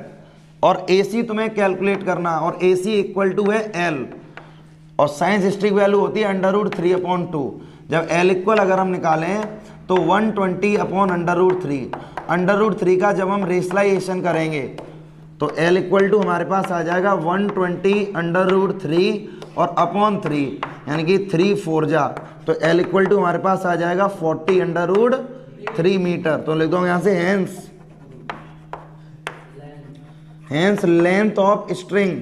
और ए सी तुम्हें कैलकुलेट करना, और ए सी इक्वल टू है एल, और साइन 60 की वैल्यू होती है √3/2। जब एल इक्वल अगर हम निकालें तो 120/√3। √3 का जब हम रेशलाइजेशन करेंगे तो एल इक्वल टू हमारे पास आ जाएगा 120/√3 और अपॉन 3, यानी कि 3 4 जा, तो एल इक्वल टू हमारे पास आ जाएगा 40/√3 मीटर। तो लिख दो यहाँ से hence length of string,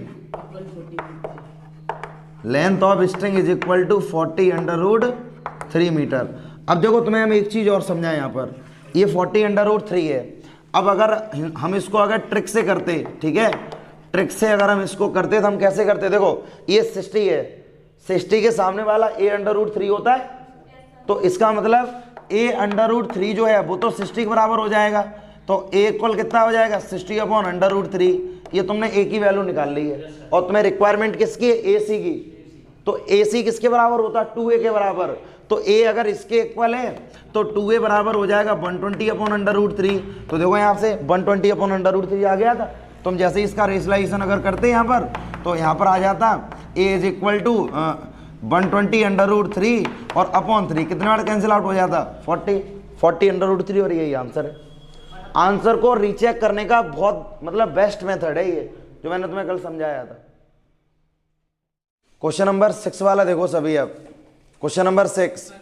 length of string is equal to 40/√3 metre. अब देखो तुम्हें हम एक चीज और समझाएं, यहाँ पर ये 40/√3 है। अब अगर हम इसको अगर ट्रिक से करते, ठीक है, ट्रिक से अगर हम इसको करते तो हम कैसे करते, देखो ये 60 है, 60 के सामने वाला a/√3 होता है, तो इसका मतलब a/√3 जो है वो तो 60 के बराबर हो जाएगा। तो a इक्वल कितना हो जाएगा, 60/√3। ये तुमने a की वैल्यू निकाल ली है, और तुम्हें रिक्वायरमेंट किसकी है, AC की। तो AC किसके बराबर होता है, 2a के बराबर। तो a अगर इसके इक्वल है तो 2a बराबर हो जाएगा 120/√3। तो देखो यहाँ से 120/√3 आ गया था। तुम जैसे इसका रेशलाइजेशन अगर करते यहाँ पर, तो यहाँ पर आ जाता a इज इक्वल टू 120/√3 और अपॉन 3, कितने बार कैंसिल आउट हो जाता, 40/√3, और यही आंसर है। आंसर को रीचेक करने का बहुत मतलब बेस्ट मेथड है ये, जो मैंने तुम्हें कल समझाया था। क्वेश्चन नंबर 6 वाला देखो सभी। अब question number 6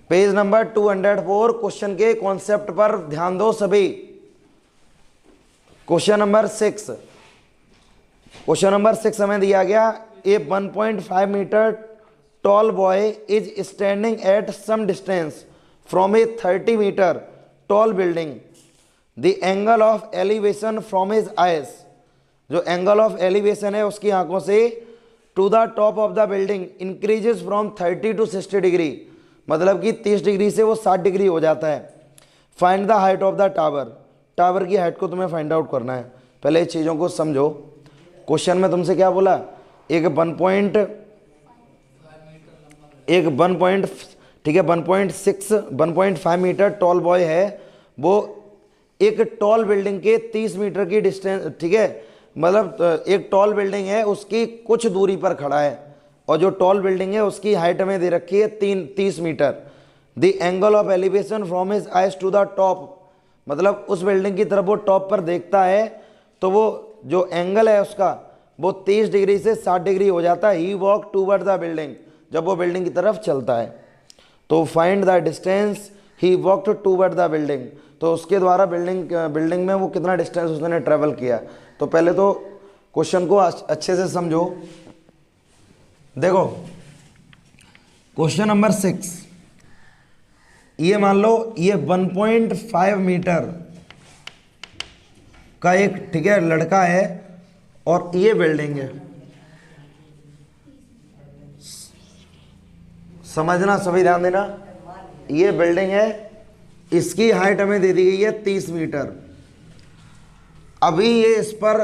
page number 204, question के कॉन्सेप्ट पर ध्यान दो सभी। क्वेश्चन नंबर 6, क्वेश्चन नंबर 6 हमें दिया गया, a 1.5 metre tall boy is standing at some distance from a 30 metre tall building. The angle of elevation from his eyes, जो एंगल ऑफ एलिवेशन है उसकी आंखों से, to the top of the building increases from 30 to 60 degree, मतलब कि 30 डिग्री से वो 60 डिग्री हो जाता है। Find the height of the tower, tower की हाइट को तुम्हें फाइंड आउट करना है। पहले इस चीज़ों को समझो। क्वेश्चन में तुमसे क्या बोला, एक 1.5 मीटर टॉल बॉय है, वो एक टॉल बिल्डिंग के 30 मीटर की डिस्टेंस, ठीक है, मतलब एक टॉल बिल्डिंग है उसकी कुछ दूरी पर खड़ा है, और जो टॉल बिल्डिंग है उसकी हाइट हमें दे रखी है 30 metre. The angle of elevation from his eyes to the top, मतलब उस बिल्डिंग की तरफ वो टॉप पर देखता है तो वो जो एंगल है उसका वो 30 डिग्री से 60 डिग्री हो जाता है। ही वॉक टूवर्ड द बिल्डिंग, जब वो बिल्डिंग की तरफ चलता है। तो find the distance he walked toward the building, तो उसके द्वारा बिल्डिंग में वो कितना डिस्टेंस उसने ट्रेवल किया। तो पहले तो क्वेश्चन को अच्छे से समझो। देखो क्वेश्चन नंबर 6, ये मान लो ये 1.5 मीटर का एक, ठीक है, लड़का है और ये बिल्डिंग है। समझना, सभी ध्यान देना। ये बिल्डिंग है, इसकी हाइट हमें दे दी गई है 30 मीटर। अभी ये इस पर,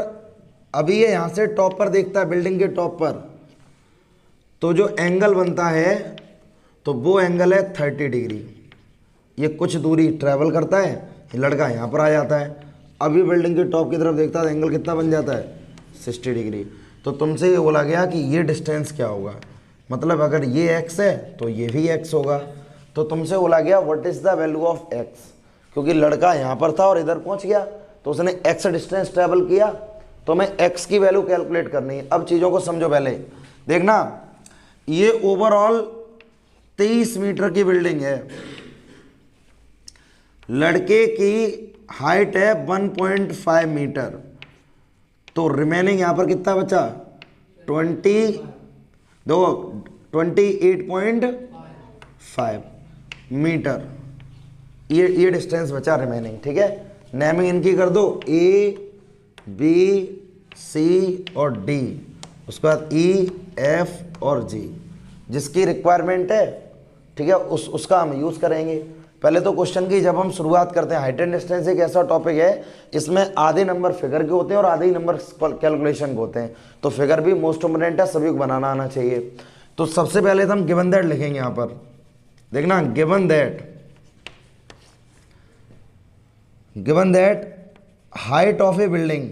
अभी ये यहां से टॉप पर देखता है, बिल्डिंग के टॉप पर, तो जो एंगल बनता है तो वो एंगल है 30 डिग्री। ये कुछ दूरी ट्रैवल करता है, ये लड़का यहाँ पर आ जाता है, अभी बिल्डिंग के टॉप की तरफ देखता है, एंगल कितना बन जाता है 60 डिग्री। तो तुमसे ये बोला गया कि ये डिस्टेंस क्या होगा, मतलब अगर ये x है तो ये भी x होगा। तो तुमसे बोला गया what is the value of x, क्योंकि लड़का यहाँ पर था और इधर पहुँच गया तो उसने x डिस्टेंस ट्रैवल किया, तो हमें x की वैल्यू कैलकुलेट करनी है। अब चीज़ों को समझो। पहले देखना, ये ओवरऑल 23 मीटर की बिल्डिंग है, लड़के की हाइट है 1.5 मीटर, तो रिमेनिंग यहाँ पर कितना बचा 28.5 मीटर, ये डिस्टेंस बचा रिमेनिंग। ठीक है, नेमिंग इनकी कर दो A, B, C और D, उसके बाद E, F और G, जिसकी रिक्वायरमेंट है, ठीक है, उसका हम यूज़ करेंगे। पहले तो क्वेश्चन की जब हम शुरुआत करते हैं, हाइट एंड डिस्टेंस एक ऐसा टॉपिक है, इसमें आधे नंबर फिगर के होते हैं और आधे ही नंबर कैलकुलेशन के होते हैं, तो फिगर भी मोस्ट इम्पोर्टेंट है, सभी को बनाना आना चाहिए। तो सबसे पहले तो हम गिवन दैट लिखेंगे यहाँ पर, देखना, given that height of a building,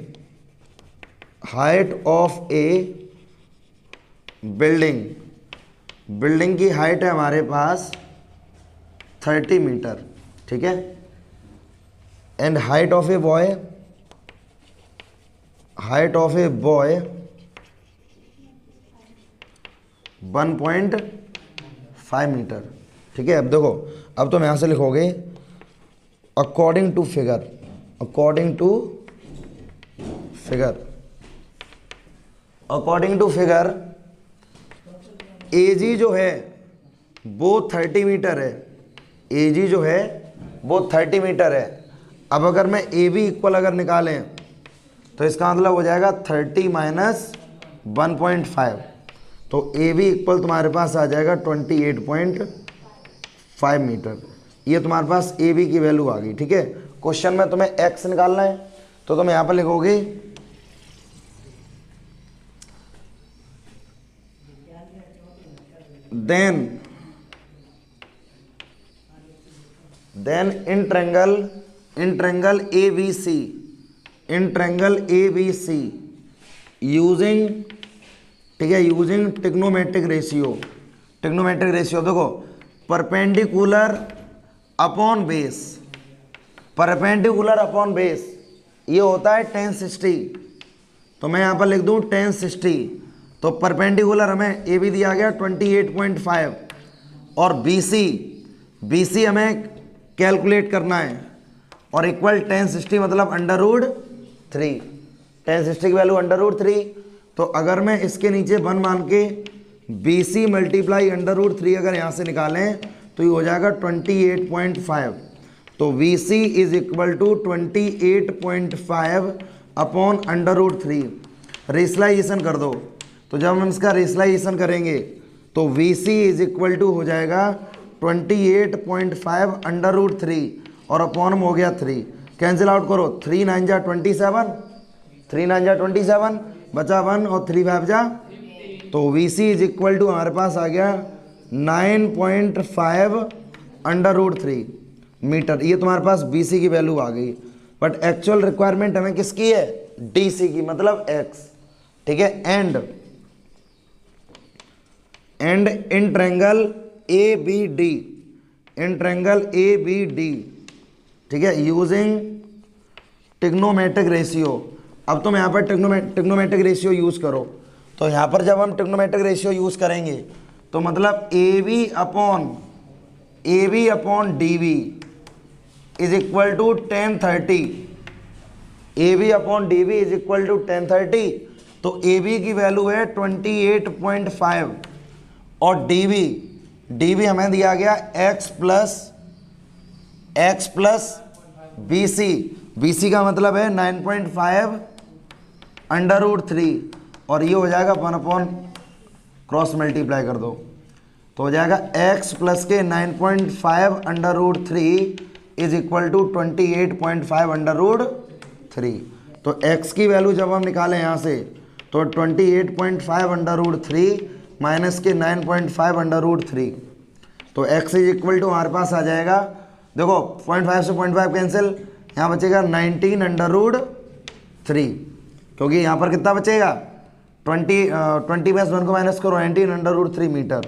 height of a building की हाइट है हमारे पास 30 मीटर, ठीक है, and height of a boy 1.5 metre, ठीक है। अब देखो, अब तुम यहां से लिखोगे अकॉर्डिंग टू फिगर एजी जो है वो 30 मीटर है, एजी जो है वो 30 मीटर है। अब अगर मैं ए बी इक्वल अगर निकालें तो इसका मतलब हो जाएगा 30 माइनस 1.5, तो ए बी इक्वल तुम्हारे पास आ जाएगा 28.5 मीटर। ये तुम्हारे पास ए बी की वैल्यू आ गई, ठीक है। क्वेश्चन में तुम्हें एक्स निकालना है तो तुम यहाँ पर लिखोगे then in triangle ABC using, ठीक है, यूजिंग ट्रिग्नोमेट्रिक रेशियो देखो, परपेंडिकुलर अपॉन बेस ये होता है 1060, तो मैं यहाँ पर लिख दूँ 1060। तो परपेंडिकुलर हमें ए बी दिया गया 28.5 और BC हमें कैलकुलेट करना है, और इक्वल 1060 मतलब √3, 1060 की वैल्यू √3। तो अगर मैं इसके नीचे 1 मान के BC मल्टीप्लाई √3 अगर यहाँ से निकालें तो ये हो जाएगा 28.5, तो BC is equal to 28.5 upon √3। Rationalisation कर दो, तो जब हम इसका रेशलाइजेशन करेंगे तो VC इज इक्वल टू हो जाएगा 28.5 √3 और अपॉन में हो गया 3, कैंसिल आउट करो, 3 9 जा 27, बचा 1 और 3 5 जा, तो VC इज इक्वल टू हमारे पास आ गया 9.5 √3। मीटर। ये तुम्हारे पास BC की वैल्यू आ गई, बट एक्चुअल रिक्वायरमेंट हमें किसकी है, DC की, मतलब x, ठीक है। And in triangle ABD, in triangle ABD, ठीक है, यूजिंग ट्रिग्नोमेट्रिक रेशियो। अब तुम यहाँ पर ट्रिग्नोमेट्रिक रेशियो यूज़ करो, तो यहाँ पर जब हम ट्रिग्नोमेट्रिक रेशियो यूज़ करेंगे तो मतलब AB upon DB is equal to 1030, AB upon DB is equal to 1030। तो AB की वैल्यू है 28.5 और DB हमें दिया गया x प्लस BC का मतलब है 9.5 √3 और ये हो जाएगा 1 अपॉन क्रॉस मल्टीप्लाई कर दो तो हो जाएगा x प्लस के 9.5 √3 इज इक्वल टू 28.5 √3। तो x की वैल्यू जब हम निकालें यहाँ से तो 28.5 √3 माइनस के 9.5 √3, तो x इज इक्वल टू हमारे पास आ जाएगा, देखो 0.5 से 0.5 कैंसिल, यहाँ बचेगा 19 √3, क्योंकि यहाँ पर कितना बचेगा 20 में 1 को माइनस करो 19 √3 मीटर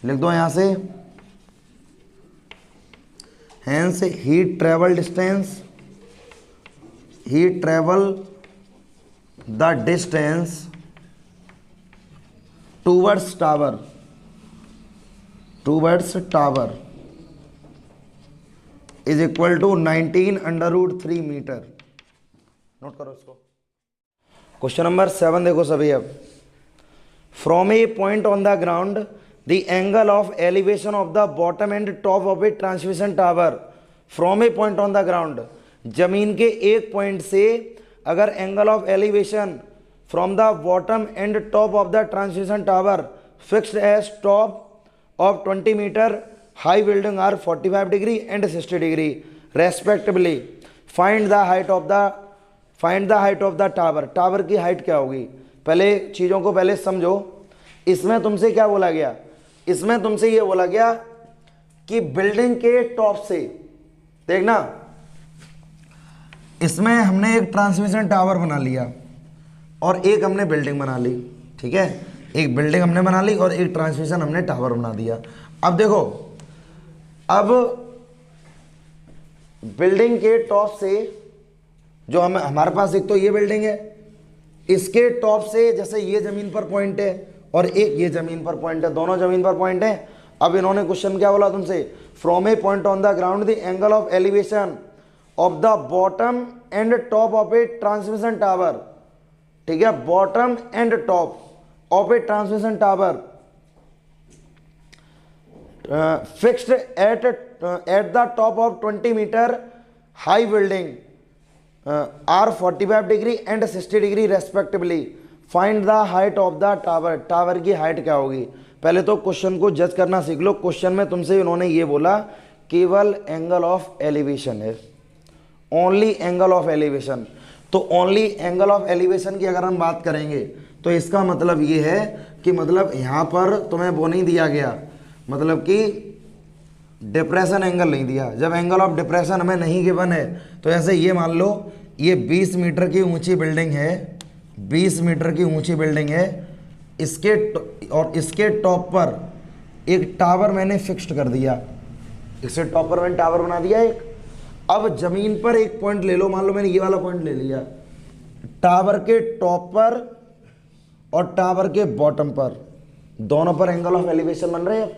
लिख दो यहाँ से। Hence he travel the distance towards tower is equal to 19 √3 metre. Note करो इसको। क्वेश्चन नंबर 7 देखो सभी। अब from a point on the ground the angle of elevation of the bottom and top of a transmission tower, from a point on the ground, जमीन के एक पॉइंट से अगर angle of elevation from the bottom and top of the transmission tower fixed as top of 20 meter, high building are 45 degree and 60 degree respectively. Find the height of the tower. Tower की हाइट क्या होगी? पहले चीज़ों को पहले समझो। इसमें तुमसे क्या बोला गया? इसमें तुमसे ये बोला गया कि बिल्डिंग के टॉप से, देखना, इसमें हमने एक ट्रांसमिशन टावर बना लिया और एक हमने बिल्डिंग बना ली, ठीक है, एक बिल्डिंग हमने बना ली और एक ट्रांसमिशन हमने टावर बना दिया। अब देखो, अब बिल्डिंग के टॉप से जो हमारे पास एक तो ये बिल्डिंग है, इसके टॉप से जैसे ये जमीन पर पॉइंट है और एक ये जमीन पर पॉइंट है, दोनों जमीन पर पॉइंट है। अब इन्होंने क्वेश्चन क्या बोला तुमसे, from a point on the ground the angle of elevation of the bottom and top of a transmission tower, ठीक है, bottom and top of a transmission tower fixed at the top of 20 meter high building are 45 degree and 60 degree respectively. Find the height of the tower. Tower की हाइट क्या होगी? पहले तो क्वेश्चन को जज करना सीख लो। क्वेश्चन में तुमसे उन्होंने ये बोला केवल एंगल ऑफ एलिवेशन है, ओनली एंगल ऑफ एलिवेशन। तो ओनली एंगल ऑफ एलिवेशन की अगर हम बात करेंगे तो इसका मतलब ये है कि मतलब यहाँ पर तुम्हें वो नहीं दिया गया, मतलब कि डिप्रेशन एंगल नहीं दिया। जब एंगल ऑफ डिप्रेशन हमें नहीं गिवन है तो ऐसे ये मान लो ये 20 मीटर की ऊंची बिल्डिंग है, 20 मीटर की ऊंची बिल्डिंग है, इसके टॉप पर एक टावर मैंने फिक्स्ड कर दिया, इसके टॉप पर मैंने टावर बना दिया एक। अब जमीन पर एक पॉइंट ले लो, मान लो मैंने ये वाला पॉइंट ले लिया, टावर के टॉप पर और टावर के बॉटम पर दोनों पर एंगल ऑफ एलिवेशन बन रहे हैं,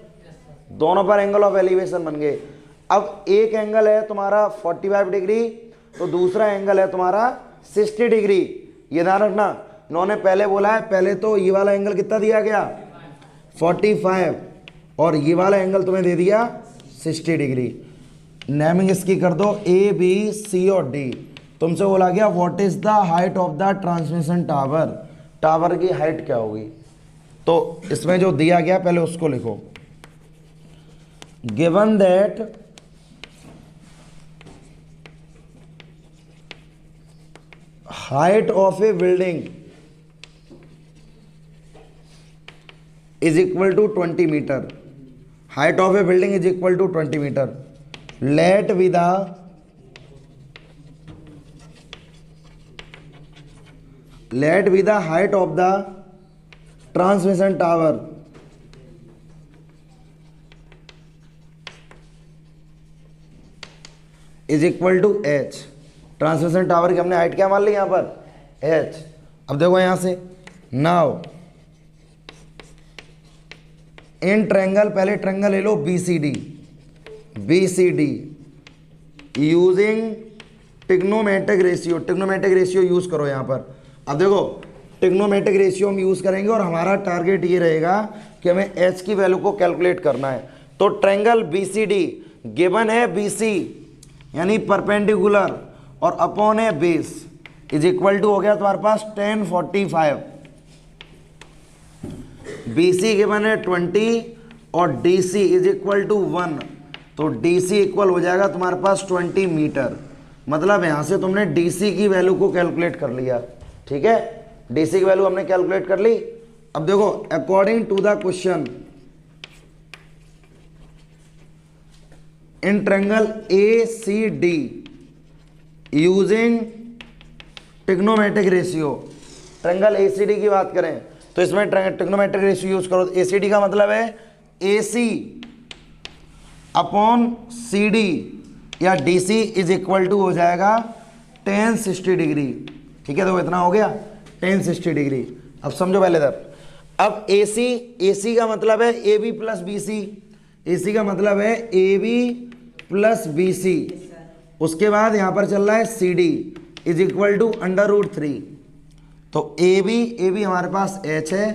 दोनों पर एंगल ऑफ एलिवेशन बन गए। अब एक एंगल है तुम्हारा 45 डिग्री तो दूसरा एंगल है तुम्हारा 60 डिग्री। ये ध्यान रखना, इन्होंने पहले बोला है, पहले तो ये वाला एंगल कितना दिया गया 45 और ये वाला एंगल तुम्हें दे दिया 60 डिग्री। नेमिंग इसकी कर दो A, B, C और D। तुमसे बोला गया what is the height of the transmission tower, tower की हाइट क्या होगी। तो इसमें जो दिया गया पहले उसको लिखो, given that height of a building is equal to 20 metre, height of a building is equal to 20 metre. Let be the height of the transmission tower is equal to H. Transmission tower की हमने हाइट क्या मान ली यहाँ पर, एच। अब देखो यहां से, नाउ इन ट्रायंगल, पहले ट्रायंगल ले लो BCD, using trigonometric ratio, trigonometric ratio use करो यहां पर। अब देखो ट्रिग्नोमेट्रिक रेशियो हम यूज करेंगे और हमारा टारगेट ये रहेगा कि हमें एच की वैल्यू को कैलकुलेट करना है। तो ट्रायंगल बीसीडी गिवन है बीसी यानी परपेंडिकुलर और अपॉन है बेस, इज इक्वल टू हो गया तुम्हारे पास 1045। BC गिवन है 20 और DC इज इक्वल टू 1, तो DC इक्वल हो जाएगा तुम्हारे पास 20 मीटर। मतलब यहां से तुमने DC की वैल्यू को कैलकुलेट कर लिया, ठीक है, DC की वैल्यू हमने कैलकुलेट कर ली। अब देखो according to the question in triangle ACD using trigonometric ratio, triangle ACD की बात करें तो इसमें ट्रिग्नोमेट्रिक रेशियो यूज करो। ACD का मतलब है AC अपॉन CD या DC इज इक्वल टू हो जाएगा 1060 डिग्री, ठीक है। तो इतना हो गया 1060 डिग्री। अब समझो पहले इधर, अब AC का मतलब है AB प्लस BC, AC का मतलब है AB प्लस BC। उसके बाद यहां पर चल रहा है CD इज इक्वल टू √3। तो AB हमारे पास H है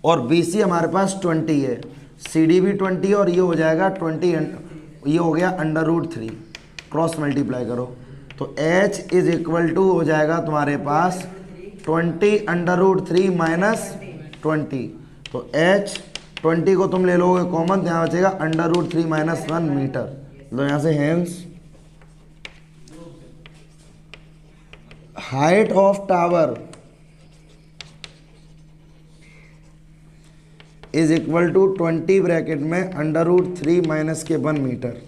और BC हमारे पास 20 है, CD भी 20 है और ये हो जाएगा 20, ये हो गया √3, क्रॉस मल्टीप्लाई करो तो H इज इक्वल टू हो जाएगा तुम्हारे पास 20 √3 माइनस 20। तो H 20 को तुम ले लोगे कॉमन, यहाँ बचेगा √3 माइनस 1 मीटर। तो यहाँ से hence height of tower is equal to 20 bracket में √3 माइनस के 1 मीटर।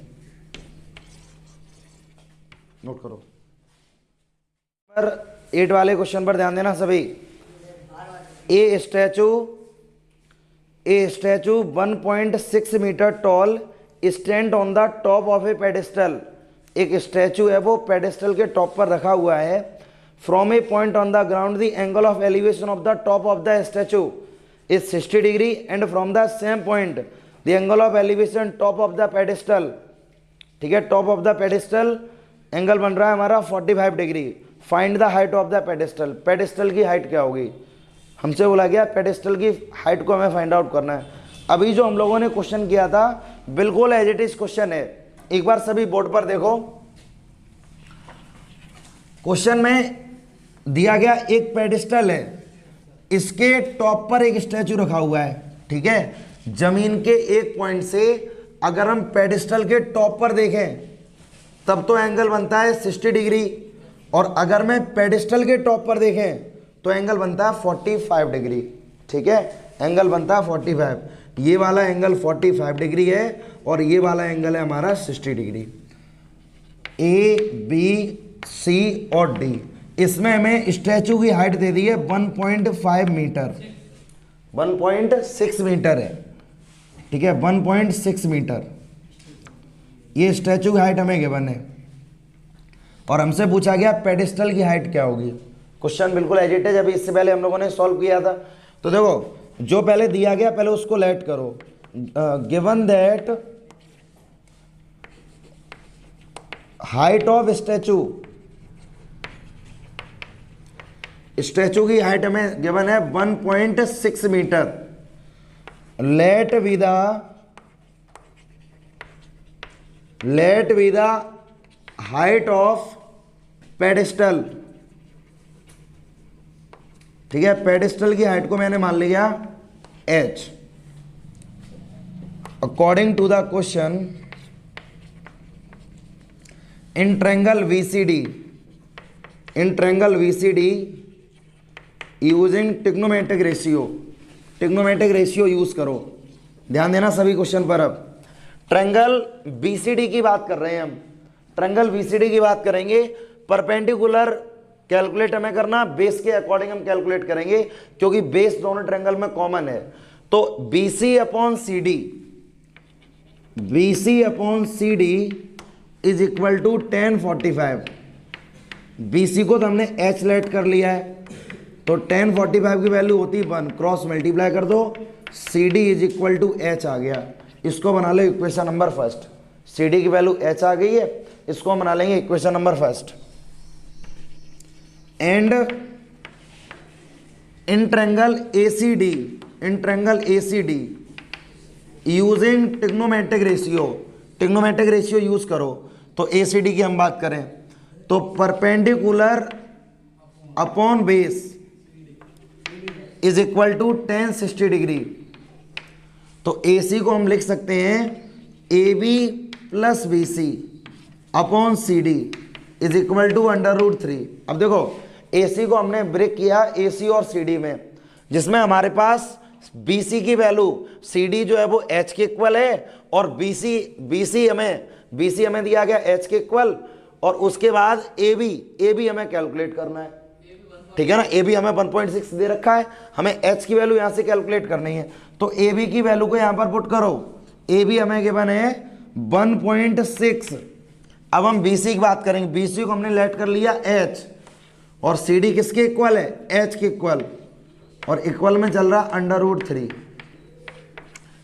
नोट करो। पर 8 वाले क्वेश्चन पर ध्यान देना सभी। A statue 1.6 metre tall stand on the top of a pedestal, एक स्टैचू है वो पेडेस्टल के टॉप पर रखा हुआ है। From a point on the ground the angle of elevation of the top of the statue is 60 degree and from the same point the angle of elevation top of the pedestal, ठीक है, top of the pedestal angle बन रहा है हमारा 45 degree. Find the height of the pedestal, pedestal की हाइट क्या होगी, हमसे बोला गया पेडेस्टल की हाइट को हमें फाइंड आउट करना है। अभी जो हम लोगों ने क्वेश्चन किया था बिल्कुल एज इट इज क्वेश्चन है, एक बार सभी बोर्ड पर देखो। क्वेश्चन में दिया गया एक पेडेस्टल है, इसके टॉप पर एक स्टैचू रखा हुआ है, ठीक है। जमीन के एक पॉइंट से अगर हम पेडेस्टल के टॉप पर देखें तब तो एंगल बनता है 60 डिग्री, और अगर मैं पेडेस्टल के टॉप पर देखें तो एंगल बनता है 45 डिग्री, ठीक है, एंगल बनता है 45। ये वाला एंगल 45 डिग्री है और ये वाला एंगल है हमारा 60 डिग्री। A, B, C और D, इसमें हमें स्टैचू की हाइट दे दी है 1.5 मीटर, 1.6 मीटर है, ठीक है, 1.6 मीटर ये स्टैचू की हाइट हमें गिवन है। और हमसे पूछा गया पेडेस्टल की हाइट क्या होगी। क्वेश्चन बिल्कुल एज इट इज, अभी इससे पहले हम लोगों ने सॉल्व किया था। तो देखो जो पहले दिया गया पहले उसको लेट करो। Given that height of statue, statue की हाइट हमें गिवन है 1.6 metre. Let be the height of pedestal, ठीक है, पेडेस्टल की हाइट को मैंने मान लिया h। According to the question in triangle VCD using trigonometric ratio, trigonometric ratio use करो। ध्यान देना सभी क्वेश्चन पर। अब ट्रायंगल बीसीडी की बात कर रहे हैं हम, ट्रायंगल बीसीडी की बात करेंगे। परपेंडिकुलर कैलकुलेट हमें करना, बेस के अकॉर्डिंग हम कैलकुलेट करेंगे क्योंकि बेस दोनों ट्रायंगल में कॉमन है। तो BC upon CD, BC upon CD is equal to 1045। BC को तो हमने H लेट कर लिया है, तो 1045 की वैल्यू होती है 1, क्रॉस मल्टीप्लाई कर दो, CD is equal to H आ गया। इसको बना लो इक्वेशन नंबर फर्स्ट। CD की वैल्यू H आ गई है, इसको हम बना लेंगे equation number first. And in triangle ACD, in triangle ACD using trigonometric ratio, trigonometric ratio use करो। तो ACD की हम बात करें तो perpendicular upon base is equal to 1060 degree. तो AC को हम लिख सकते हैं AB plus BC upon CD is equal to √3। अब देखो AC को हमने ब्रेक किया AC और CD में, जिसमें हमारे पास BC की वैल्यू, CD जो है वो H के इक्वल है, और BC हमें दिया गया H के इक्वल, और उसके बाद AB हमें कैलकुलेट करना है, ठीक है ना। AB हमें 1.6 दे रखा है, हमें H की वैल्यू यहां से कैलकुलेट करनी है। तो AB की वैल्यू को यहां पर पुट करो, AB हमें गिवन है 1.6। अब हम BC की बात करेंगे, BC को हमने लेट कर लिया H, और CD किसके इक्वल है, H के इक्वल, और इक्वल में चल रहा √3,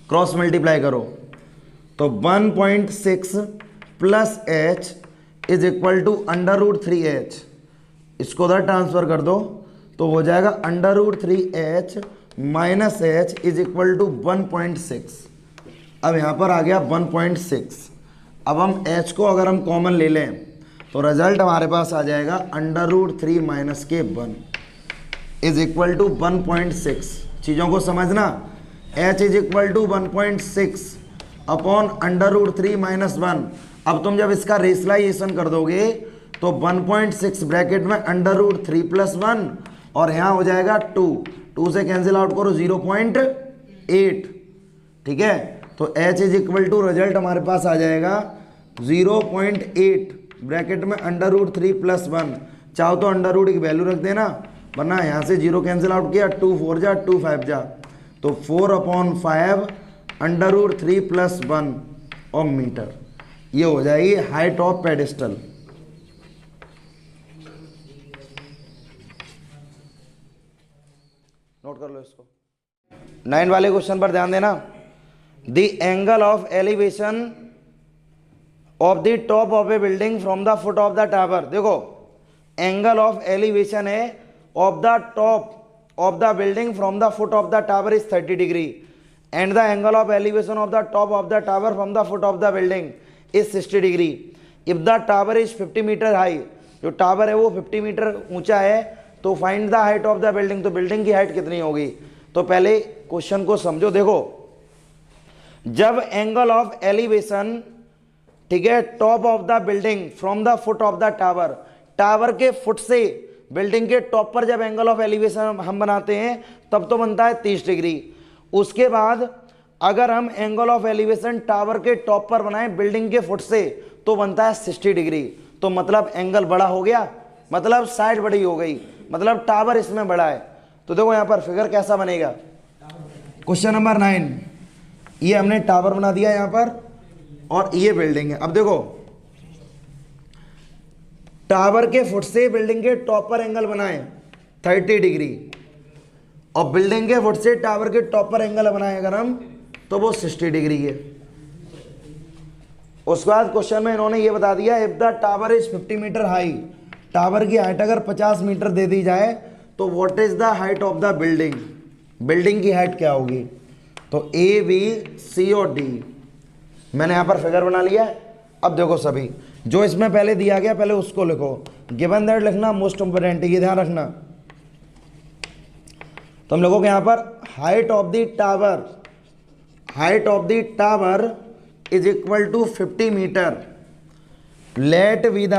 क्रॉस मल्टीप्लाई करो तो 1.6 plus H is equal to √3H। इसको उधर ट्रांसफर कर दो तो हो जाएगा √3H minus H is equal to 1.6। अब यहाँ पर आ गया 1.6। अब हम H को अगर हम कॉमन ले लें तो रिजल्ट हमारे पास आ जाएगा √3 माइनस के 1 इज इक्वल टू 1.6। चीज़ों को समझना, H is equal to 1.6 upon √3 minus 1। अब तुम जब इसका रेशलाइजेशन कर दोगे तो 1.6 ब्रैकेट में √3 प्लस 1, और यहाँ हो जाएगा 2 से कैंसिल आउट करो 0.8, ठीक है। तो H is equal to result हमारे पास आ जाएगा 0.8 ब्रैकेट में √3 प्लस 1। चाहो तो √ की वैल्यू रख देना, वरना यहाँ से 0 कैंसिल आउट किया, 2 4 जा 2 5 जा, तो 4/5 √3 प्लस 1 और मीटर। ये हो जाएगी हाइट ऑफ पेडिस्टल। नोट कर लो इसको। 9 वाले क्वेश्चन पर ध्यान देना। The angle of elevation of the top of a building from the foot of the tower. देखो एंगल ऑफ एलिवेशन है of the top of the building from the foot of the tower is 30 degree, and the angle of elevation of the top of the tower from the foot of the building is 60 degree. If the tower is 50 metre high, जो टावर है वो 50 मीटर ऊंचा है, तो find the height of the building. तो बिल्डिंग की हाइट कितनी होगी? तो पहले क्वेश्चन को समझो। देखो जब एंगल ऑफ एलिवेशन, ठीक है, top of the building from the foot of the tower, tower के फुट से बिल्डिंग के टॉप पर जब एंगल ऑफ एलिवेशन हम बनाते हैं तब तो बनता है 30 डिग्री। उसके बाद अगर हम एंगल ऑफ एलिवेशन टावर के टॉप पर बनाएं बिल्डिंग के फुट से तो बनता है 60 डिग्री। तो मतलब एंगल बड़ा हो गया, मतलब साइड बड़ी हो गई, मतलब टावर इसमें बड़ा है। तो देखो यहां पर फिगर कैसा बनेगा। क्वेश्चन नंबर 9, ये हमने टावर बना दिया यहां पर, और ये बिल्डिंग है। अब देखो टावर के फुट से बिल्डिंग के टॉप पर एंगल बनाए 30 डिग्री, और बिल्डिंग के फुट से टावर के टॉप पर एंगल बनाए अगर हम तो वो 60 डिग्री है। उसके बाद क्वेश्चन में इन्होंने ये बता दिया if the tower is 50 metre high, tower की हाइट अगर 50 मीटर दे दी जाए तो what is the height of the building, building की हाइट क्या होगी। तो A B C और D मैंने यहां पर फिगर बना लिया है। अब देखो सभी जो इसमें पहले दिया गया पहले उसको लिखो, गिवन दैट लिखना मोस्ट इंपोर्टेंट, ये ध्यान रखना। तो हम लोगों के यहां पर height of the tower, height of the tower is equal to 50 metre, let be the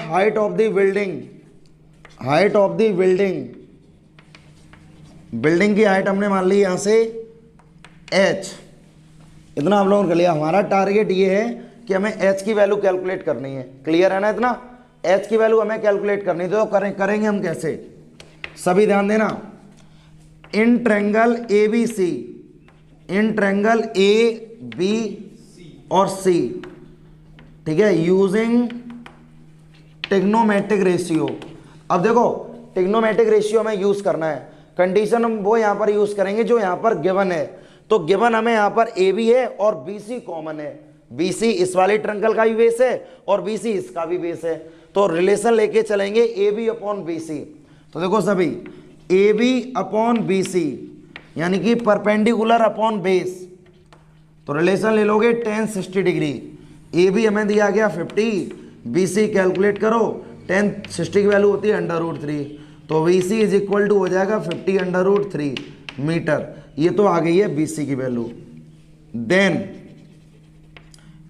height of the building, height of the building building की हाइट हमने मान ली यहाँ से h, इतना हम लोगों ने कर लिया। हमारा टारगेट ये है कि हमें h की वैल्यू कैलकुलेट करनी है। क्लियर है ना? इतना h की वैल्यू हमें कैलकुलेट करनी है। तो करेंगे हम कैसे, सभी ध्यान देना। इन triangle ABC, in triangle AB और C, ठीक है, यूजिंग ट्रिग्नोमेट्रिक रेशियो। अब देखो ट्रिग्नोमेट्रिक रेशियो हमें यूज करना है। कंडीशन हम वो यहाँ पर यूज करेंगे जो यहाँ पर गिवन है। तो गिवन हमें यहाँ पर AB है और BC कॉमन है। BC इस वाले ट्रायंगल का भी बेस है और BC इसका भी बेस है। तो रिलेशन लेके चलेंगे AB अपॉन BC। तो देखो सभी, AB अपॉन BC यानी कि परपेंडिकुलर अपॉन बेस, तो रिलेशन ले लोगे tan 60 डिग्री। AB हमें दिया गया 50, BC कैलकुलेट करो, tan 60 की वैल्यू होती है √3, तो BC इज इक्वल टू हो जाएगा 50 √3 मीटर। ये तो आ गई है BC की वैल्यू। देन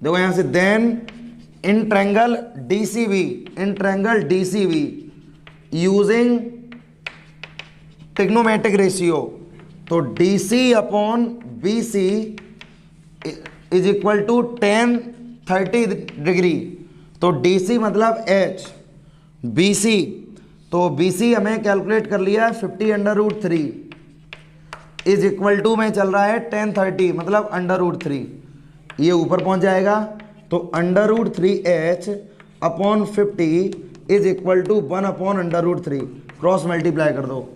देखो यहां से, then in triangle DCB, in triangle DCB using trigonometric ratio, तो DC upon BC is equal to tan 30 degree. तो DC मतलब H, BC, तो BC हमें कैलकुलेट कर लिया है 50 √3 इज इक्वल टू में चल रहा है tan 30 मतलब √3, ये ऊपर पहुंच जाएगा। तो √3H upon 50 is equal to 1 upon √3, cross multiply कर दो।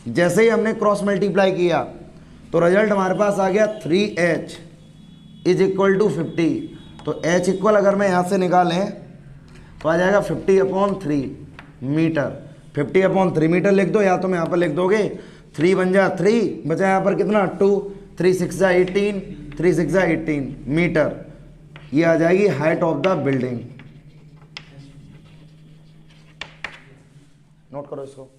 जैसे ही हमने क्रॉस मल्टीप्लाई किया तो रिजल्ट हमारे पास आ गया 3H इज इक्वल टू 50। तो H इक्वल अगर मैं यहाँ से निकालें तो आ जाएगा 50 अपॉन 3 मीटर। 50 अपॉन 3 मीटर लिख दो, या तो मैं यहाँ पर लिख दोगे 3 बन जा 3, बचा यहाँ पर कितना 2, 3 6 18, 3 6 18 मीटर। ये आ जाएगी height of the building. Note करो इसको।